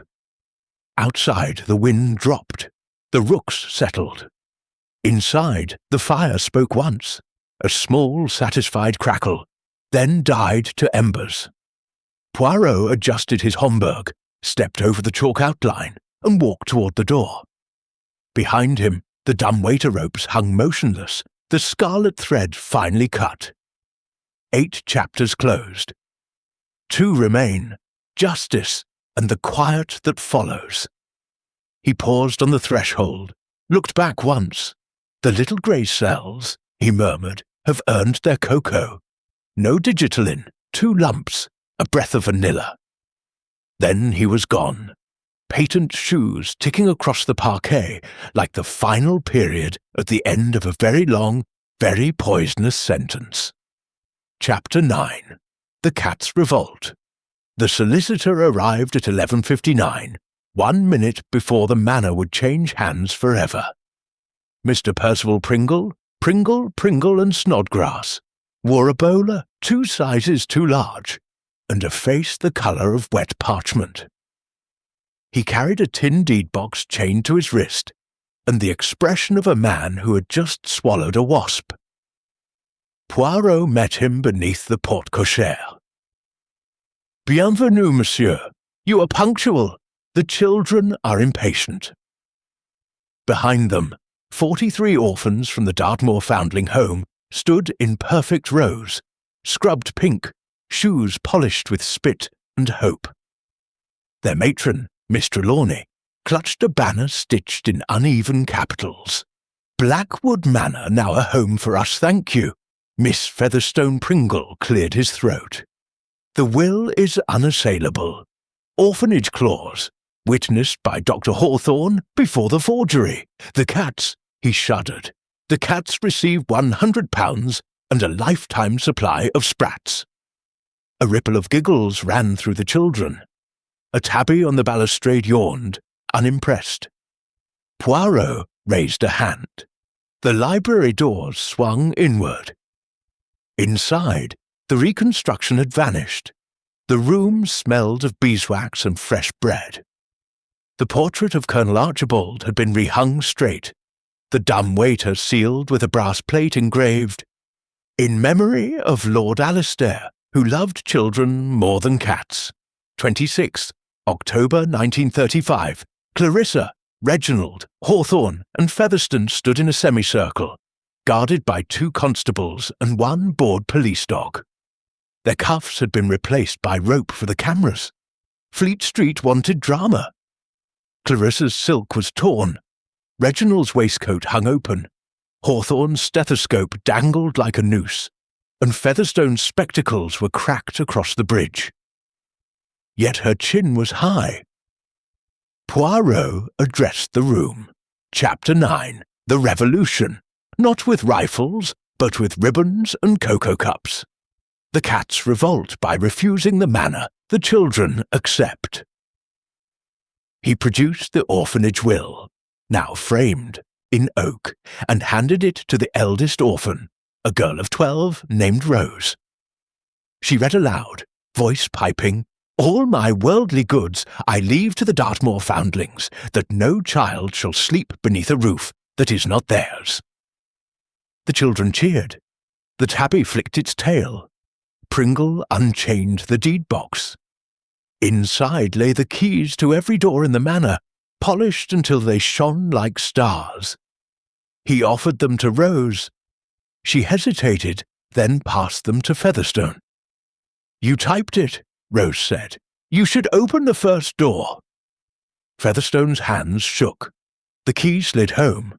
[SPEAKER 1] Outside the wind dropped. The rooks settled. Inside the fire spoke once, a small satisfied crackle, then died to embers. Poirot adjusted his Homburg, stepped over the chalk outline, and walked toward the door. Behind him, the dumbwaiter ropes hung motionless, the scarlet thread finely cut. 8 chapters closed. 2 remain, justice and the quiet that follows. He paused on the threshold, looked back once. The little grey cells, he murmured, have earned their cocoa. No digitalin, 2 lumps, a breath of vanilla. Then he was gone. Patent shoes ticking across the parquet like the final period at the end of a very long, very poisonous sentence. Chapter 9. The Cat's Revolt. The solicitor arrived at 11:59, 1 minute before the manor would change hands forever. Mr. Percival Pringle, Pringle and Snodgrass, wore a bowler 2 sizes too large, and a face the colour of wet parchment. He carried a tin deed box chained to his wrist, and the expression of a man who had just swallowed a wasp. Poirot met him beneath the porte-cochere. "Bienvenue, monsieur. You are punctual. The children are impatient." Behind them, 43 orphans from the Dartmoor Foundling Home stood in perfect rows, scrubbed pink, shoes polished with spit and hope. Their matron, Miss Trelawney, clutched a banner stitched in uneven capitals. "Blackwood Manor now a home for us, thank you." Miss Featherstone Pringle cleared his throat. "The will is unassailable. Orphanage clause, witnessed by Dr. Hawthorne before the forgery. The cats," he shuddered, "the cats receive £100 and a lifetime supply of sprats." A ripple of giggles ran through the children. A tabby on the balustrade yawned, unimpressed. Poirot raised a hand. The library doors swung inward. Inside, the reconstruction had vanished. The room smelled of beeswax and fresh bread. The portrait of Colonel Archibald had been rehung straight, the dumb waiter sealed with a brass plate engraved, "In memory of Lord Alistair, who loved children more than cats. 26th October 1935. Clarissa, Reginald, Hawthorne, and Featherstone stood in a semicircle, guarded by 2 constables and 1 bored police dog. Their cuffs had been replaced by rope for the cameras. Fleet Street wanted drama. Clarissa's silk was torn. Reginald's waistcoat hung open. Hawthorne's stethoscope dangled like a noose, and Featherstone's spectacles were cracked across the bridge. Yet her chin was high. Poirot addressed the room. Chapter 9. The Revolution. Not with rifles, but with ribbons and cocoa cups. The cats revolt by refusing the manor. The children accept. He produced the orphanage will, now framed, in oak, and handed it to the eldest orphan, a girl of 12 named Rose. She read aloud, voice piping, "All my worldly goods I leave to the Dartmoor foundlings, that no child shall sleep beneath a roof that is not theirs." The children cheered. The tabby flicked its tail. Pringle unchained the deed box. Inside lay the keys to every door in the manor, polished until they shone like stars. He offered them to Rose. She hesitated, then passed them to Featherstone. "You typed it," Rose said. "You should open the first door." Featherstone's hands shook. The key slid home.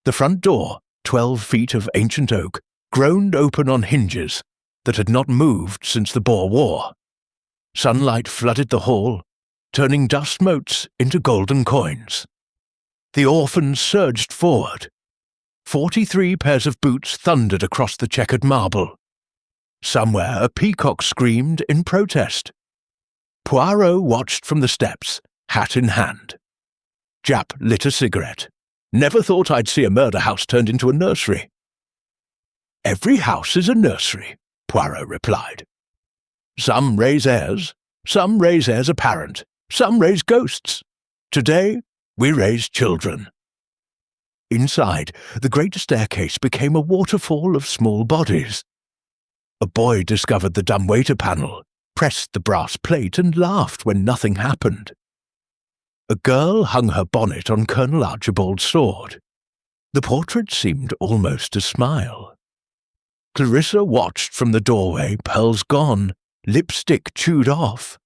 [SPEAKER 1] The front door, 12 feet of ancient oak, groaned open on hinges that had not moved since the Boer War. Sunlight flooded the hall, turning dust motes into golden coins. The orphans surged forward. 43 pairs of boots thundered across the checkered marble. Somewhere a peacock screamed in protest. Poirot watched from the steps, hat in hand. Jap lit a cigarette. Never thought I'd see a murder house turned into a nursery. Every house is a nursery, Poirot replied. Some raise heirs, some raise heirs apparent, some raise ghosts. Today, we raise children. Inside, the great staircase became a waterfall of small bodies. A boy discovered the dumbwaiter panel, pressed the brass plate and laughed when nothing happened. A girl hung her bonnet on Colonel Archibald's sword. The portrait seemed almost to smile. Clarissa watched from the doorway, pearls gone, lipstick chewed off.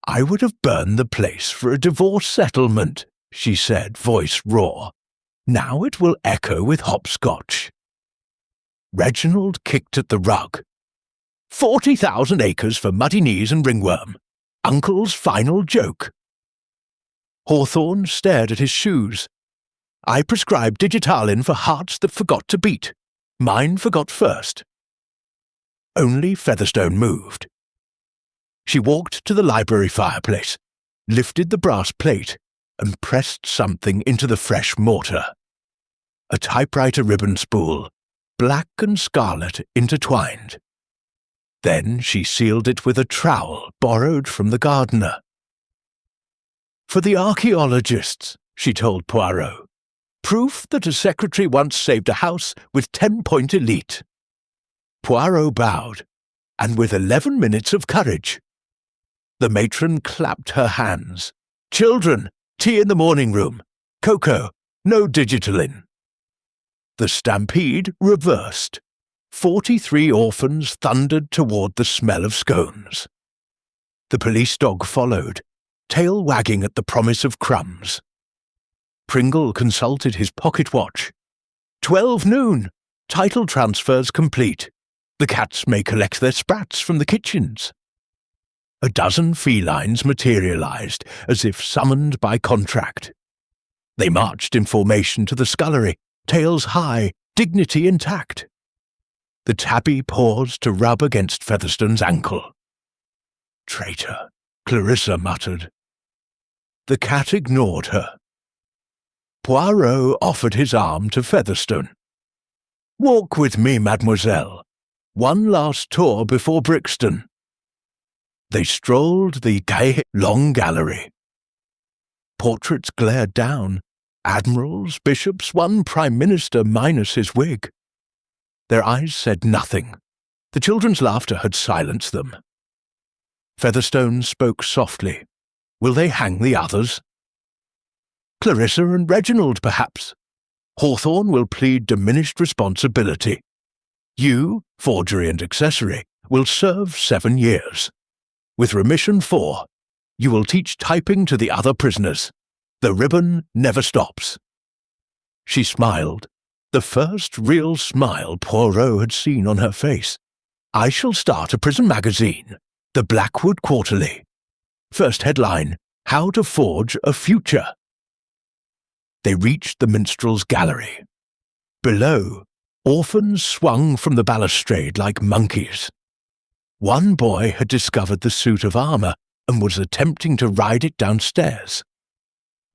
[SPEAKER 1] I would have burned the place for a divorce settlement, she said, voice raw. Now it will echo with hopscotch. Reginald kicked at the rug. 40,000 acres for muddy knees and ringworm. Uncle's final joke. Hawthorne stared at his shoes. I prescribed digitalin for hearts that forgot to beat. Mine forgot first. Only Featherstone moved. She walked to the library fireplace, lifted the brass plate, and pressed something into the fresh mortar. A typewriter ribbon spool, black and scarlet intertwined. Then she sealed it with a trowel borrowed from the gardener. For the archaeologists, she told Poirot. Proof that a secretary once saved a house with 10-point elite. Poirot bowed, and with 11 minutes of courage. The matron clapped her hands. Children, tea in the morning room. Cocoa, no digitalin. The stampede reversed. 43 orphans thundered toward the smell of scones. The police dog followed, tail wagging at the promise of crumbs. Pringle consulted his pocket watch. 12 noon. Title transfers complete. The cats may collect their sprats from the kitchens. A dozen felines materialized as if summoned by contract. They marched in formation to the scullery, tails high, dignity intact. The tabby paused to rub against Featherstone's ankle. Traitor, Clarissa muttered. The cat ignored her. Poirot offered his arm to Featherstone. Walk with me, mademoiselle. One last tour before Brixton. They strolled the gay long gallery. Portraits glared down. Admirals, bishops, one prime minister minus his wig. Their eyes said nothing. The children's laughter had silenced them. Featherstone spoke softly. Will they hang the others? Clarissa and Reginald, perhaps. Hawthorne will plead diminished responsibility. You, forgery and accessory, will serve 7 years. With remission 4, you will teach typing to the other prisoners. The ribbon never stops. She smiled, the first real smile Poirot had seen on her face. I shall start a prison magazine, the Blackwood Quarterly. First headline, How to Forge a Future. They reached the minstrel's gallery. Below, orphans swung from the balustrade like monkeys. One boy had discovered the suit of armour and was attempting to ride it downstairs.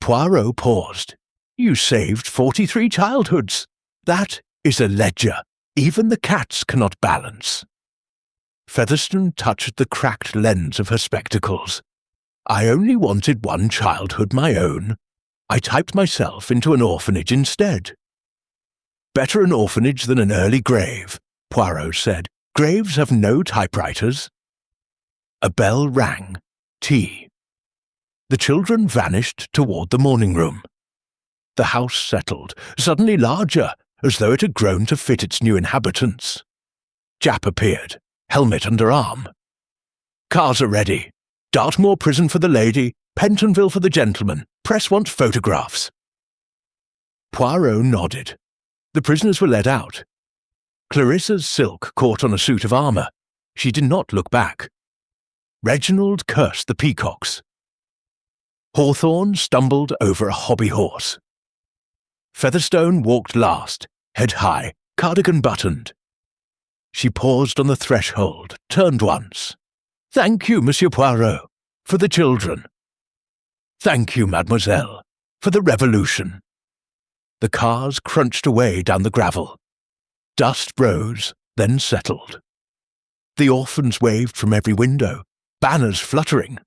[SPEAKER 1] Poirot paused. You saved 43 childhoods. That is a ledger even the cats cannot balance. Featherstone touched the cracked lens of her spectacles. I only wanted one childhood my own. I typed myself into an orphanage instead. Better an orphanage than an early grave, Poirot said. Graves have no typewriters. A bell rang. Tea. The children vanished toward the morning room. The house settled, suddenly larger, as though it had grown to fit its new inhabitants. Jap appeared, helmet under arm. Cars are ready. Dartmoor prison for the lady, Pentonville for the gentleman. Press wants photographs. Poirot nodded. The prisoners were led out. Clarissa's silk caught on a suit of armour. She did not look back. Reginald cursed the peacocks. Hawthorne stumbled over a hobby horse. Featherstone walked last, head high, cardigan buttoned. She paused on the threshold, turned once. "Thank you, Monsieur Poirot, for the children. Thank you, mademoiselle, for the revolution." The cars crunched away down the gravel. Dust rose, then settled. The orphans waved from every window, banners fluttering.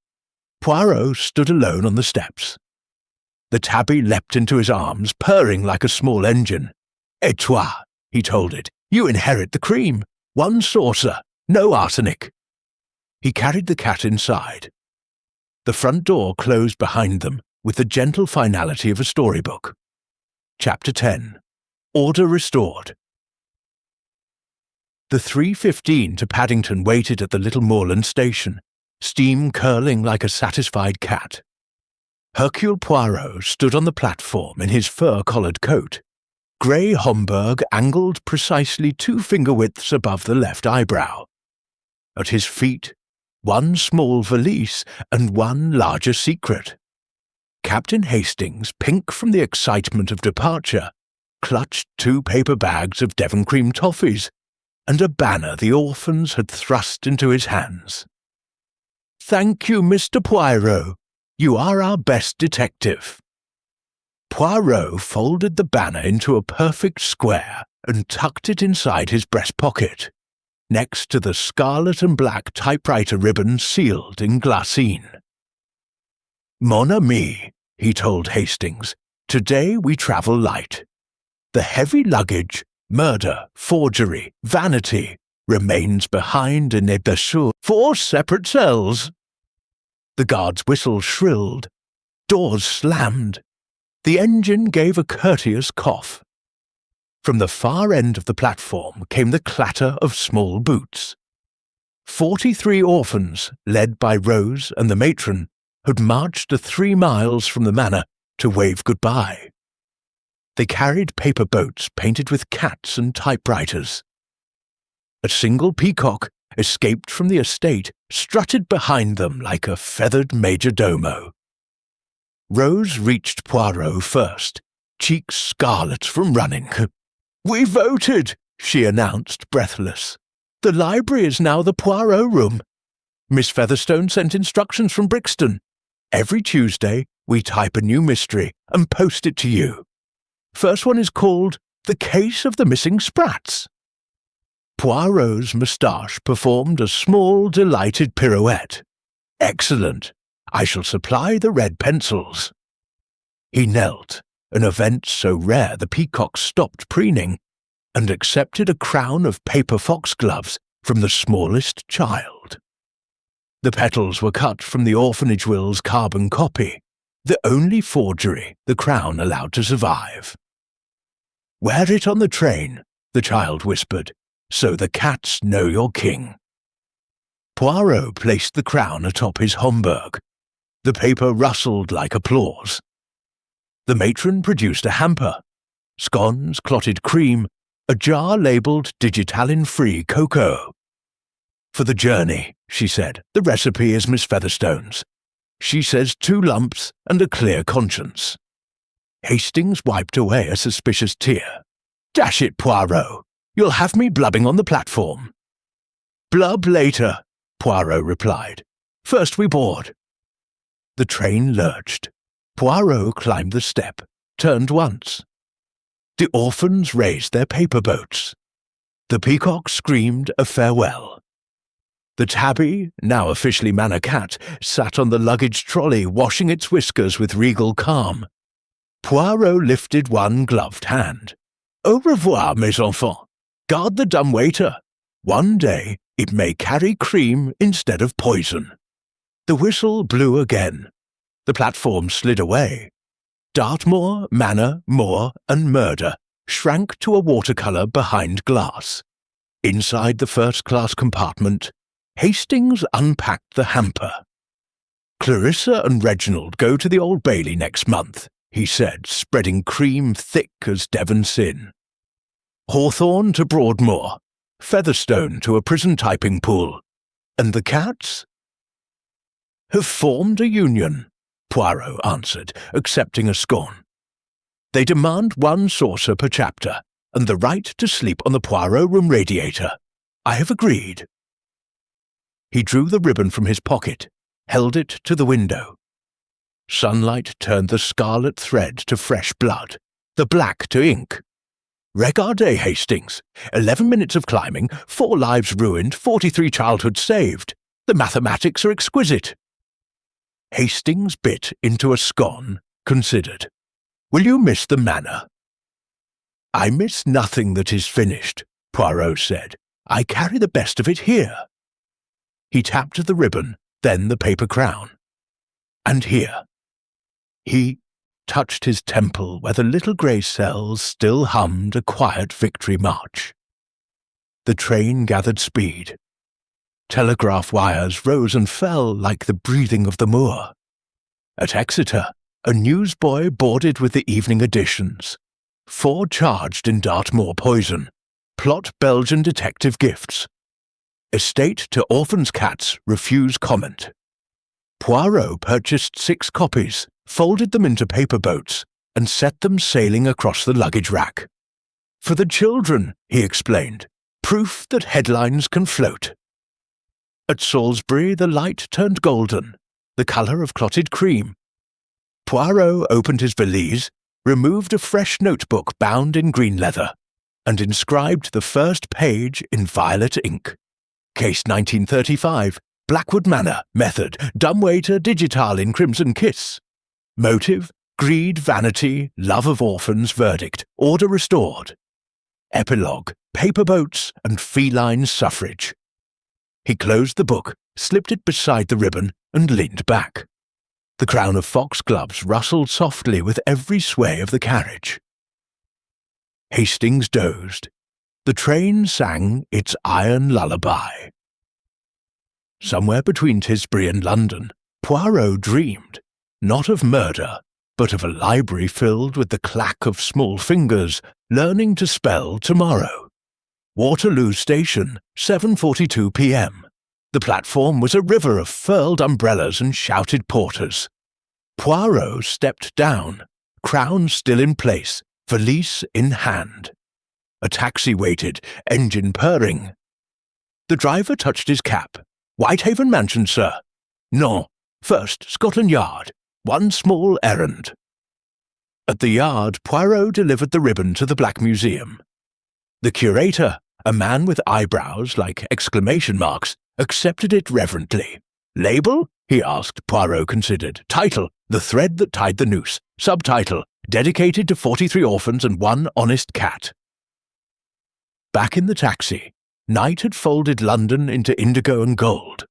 [SPEAKER 1] Poirot stood alone on the steps. The tabby leapt into his arms, purring like a small engine. "Et toi," he told it, "you inherit the cream. 1 saucer, no arsenic." He carried the cat inside. The front door closed behind them with the gentle finality of a storybook. Chapter 10. Order Restored. The 3:15 to Paddington waited at the little moorland station, steam curling like a satisfied cat. Hercule Poirot stood on the platform in his fur-collared coat. Grey Homburg angled precisely 2 finger-widths above the left eyebrow. At his feet, 1 small valise and 1 larger secret. Captain Hastings, pink from the excitement of departure, clutched 2 paper bags of Devon cream toffees and a banner the orphans had thrust into his hands. "Thank you, Mr. Poirot. You are our best detective." Poirot folded the banner into a perfect square and tucked it inside his breast pocket, next to the scarlet and black typewriter ribbon sealed in glassine. "Mon ami," he told Hastings, "today we travel light. The heavy luggage, murder, forgery, vanity, remains behind in les 4 separate cells." The guard's whistle shrilled. Doors slammed. The engine gave a courteous cough. From the far end of the platform came the clatter of small boots. 43 orphans, led by Rose and the matron, had marched the 3 miles from the manor to wave goodbye. They carried paper boats painted with cats and typewriters. A single peacock, escaped from the estate, strutted behind them like a feathered majordomo. Rose reached Poirot first, cheeks scarlet from running. "We voted," she announced, breathless. "The library is now the Poirot room. Miss Featherstone sent instructions from Brixton. Every Tuesday we type a new mystery and post it to you. First one is called The Case of the Missing Sprats." Poirot's moustache performed a small, delighted pirouette. "Excellent. I shall supply the red pencils." He knelt, an event so rare the peacock stopped preening, and accepted a crown of paper foxgloves from the smallest child. The petals were cut from the orphanage will's carbon copy, the only forgery the crown allowed to survive. "Wear it on the train," the child whispered, "so the cats know you're king." Poirot placed the crown atop his Homburg. The paper rustled like applause. The matron produced a hamper. Scones, clotted cream, a jar labelled Digitalin-free cocoa. "For the journey," she said. "The recipe is Miss Featherstone's. She says 2 lumps and a clear conscience." Hastings wiped away a suspicious tear. "Dash it, Poirot. You'll have me blubbing on the platform." "Blub later," Poirot replied. "First we board." The train lurched. Poirot climbed the step, turned once. The orphans raised their paper boats. The peacock screamed a farewell. The tabby, now officially Manor Cat, sat on the luggage trolley washing its whiskers with regal calm. Poirot lifted one gloved hand. "Au revoir, mes enfants. Guard the dumbwaiter. One day it may carry cream instead of poison." The whistle blew again. The platform slid away. Dartmoor, Manor, Moor, and Murder shrank to a watercolour behind glass. Inside the first-class compartment, Hastings unpacked the hamper. "Clarissa and Reginald go to the Old Bailey next month," he said, spreading cream thick as Devon sin. "Hawthorne to Broadmoor, Featherstone to a prison typing pool, and the cats?" "Have formed a union," Poirot answered, accepting a scone. "They demand 1 saucer per chapter, and the right to sleep on the Poirot room radiator. I have agreed." He drew the ribbon from his pocket, held it to the window. Sunlight turned the scarlet thread to fresh blood, the black to ink. "Regardez, Hastings. 11 minutes of climbing, 4 lives ruined, 43 childhoods saved. The mathematics are exquisite." Hastings bit into a scone, considered. "Will you miss the manor?" "I miss nothing that is finished," Poirot said. "I carry the best of it here." He tapped the ribbon, then the paper crown. "And here." He touched his temple where the little grey cells still hummed a quiet victory march. The train gathered speed. Telegraph wires rose and fell like the breathing of the moor. At Exeter, a newsboy boarded with the evening editions. 4 charged in Dartmoor poison. Plot Belgian detective gifts. Estate to orphans' cats refuse comment. Poirot purchased 6 copies, folded them into paper boats, and set them sailing across the luggage rack. "For the children," he explained, "proof that headlines can float." At Salisbury the light turned golden, the colour of clotted cream. Poirot opened his valise, removed a fresh notebook bound in green leather, and inscribed the first page in violet ink. Case 1935, Blackwood Manor, method, dumbwaiter digital in crimson kiss. Motive, greed, vanity, love of orphans, verdict, order restored. Epilogue, paper boats and feline suffrage. He closed the book, slipped it beside the ribbon, and leaned back. The crown of foxgloves rustled softly with every sway of the carriage. Hastings dozed. The train sang its iron lullaby. Somewhere between Tisbury and London, Poirot dreamed, not of murder, but of a library filled with the clack of small fingers learning to spell tomorrow. Waterloo Station, 7:42 p.m. The platform was a river of furled umbrellas and shouted porters. Poirot stepped down, crown still in place, valise in hand. A taxi waited, engine purring. The driver touched his cap. "Whitehaven Mansion, sir." "No. First, Scotland Yard. One small errand." At the yard, Poirot delivered the ribbon to the Black Museum. The curator, a man with eyebrows like exclamation marks, accepted it reverently. "Label?" he asked. Poirot considered. "Title, The Thread That Tied the Noose. Subtitle, Dedicated to 43 orphans and 1 honest cat." Back in the taxi, night had folded London into indigo and gold.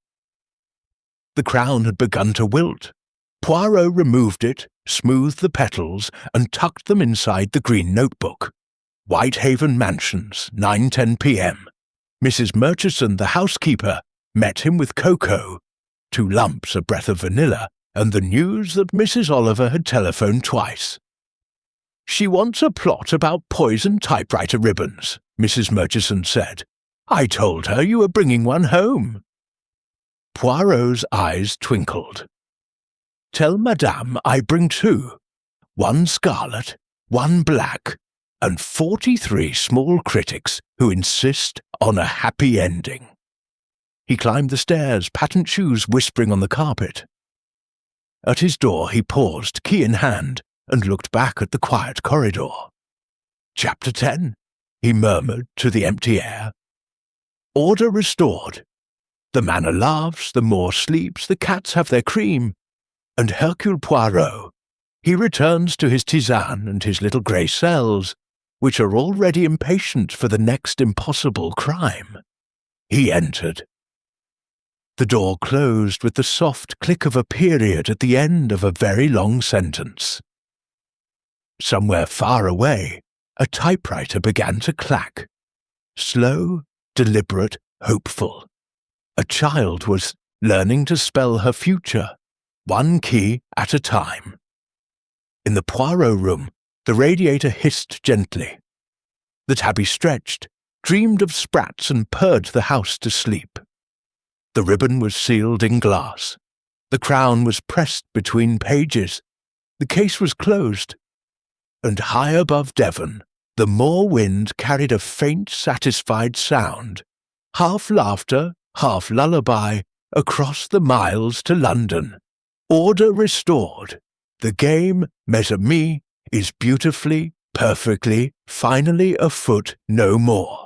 [SPEAKER 1] The crown had begun to wilt. Poirot removed it, smoothed the petals, and tucked them inside the green notebook. Whitehaven Mansions, 9:10 p.m. Mrs. Murchison, the housekeeper, met him with cocoa, 2 lumps, a breath of vanilla, and the news that Mrs. Oliver had telephoned twice. "She wants a plot about poison typewriter ribbons," Mrs. Murchison said. "I told her you were bringing one home." Poirot's eyes twinkled. "Tell Madame I bring 2, 1 scarlet, 1 black, and 43 small critics who insist on a happy ending." He climbed the stairs, patent shoes whispering on the carpet. At his door he paused, key in hand, and looked back at the quiet corridor. "Chapter 10, he murmured to the empty air. "Order restored. The manor laughs, the moor sleeps, the cats have their cream, and Hercule Poirot, he returns to his tisane and his little grey cells, which are already impatient for the next impossible crime." He entered. The door closed with the soft click of a period at the end of a very long sentence. Somewhere far away, a typewriter began to clack. Slow, deliberate, hopeful. A child was learning to spell her future, 1 key at a time. In the Poirot room, the radiator hissed gently. The tabby stretched, dreamed of sprats and purred the house to sleep. The ribbon was sealed in glass. The crown was pressed between pages. The case was closed. And high above Devon, The moor wind carried a faint, satisfied sound, half laughter, half lullaby, across the miles to London. Order restored. The game, mes amis, is beautifully, perfectly, finally afoot no more.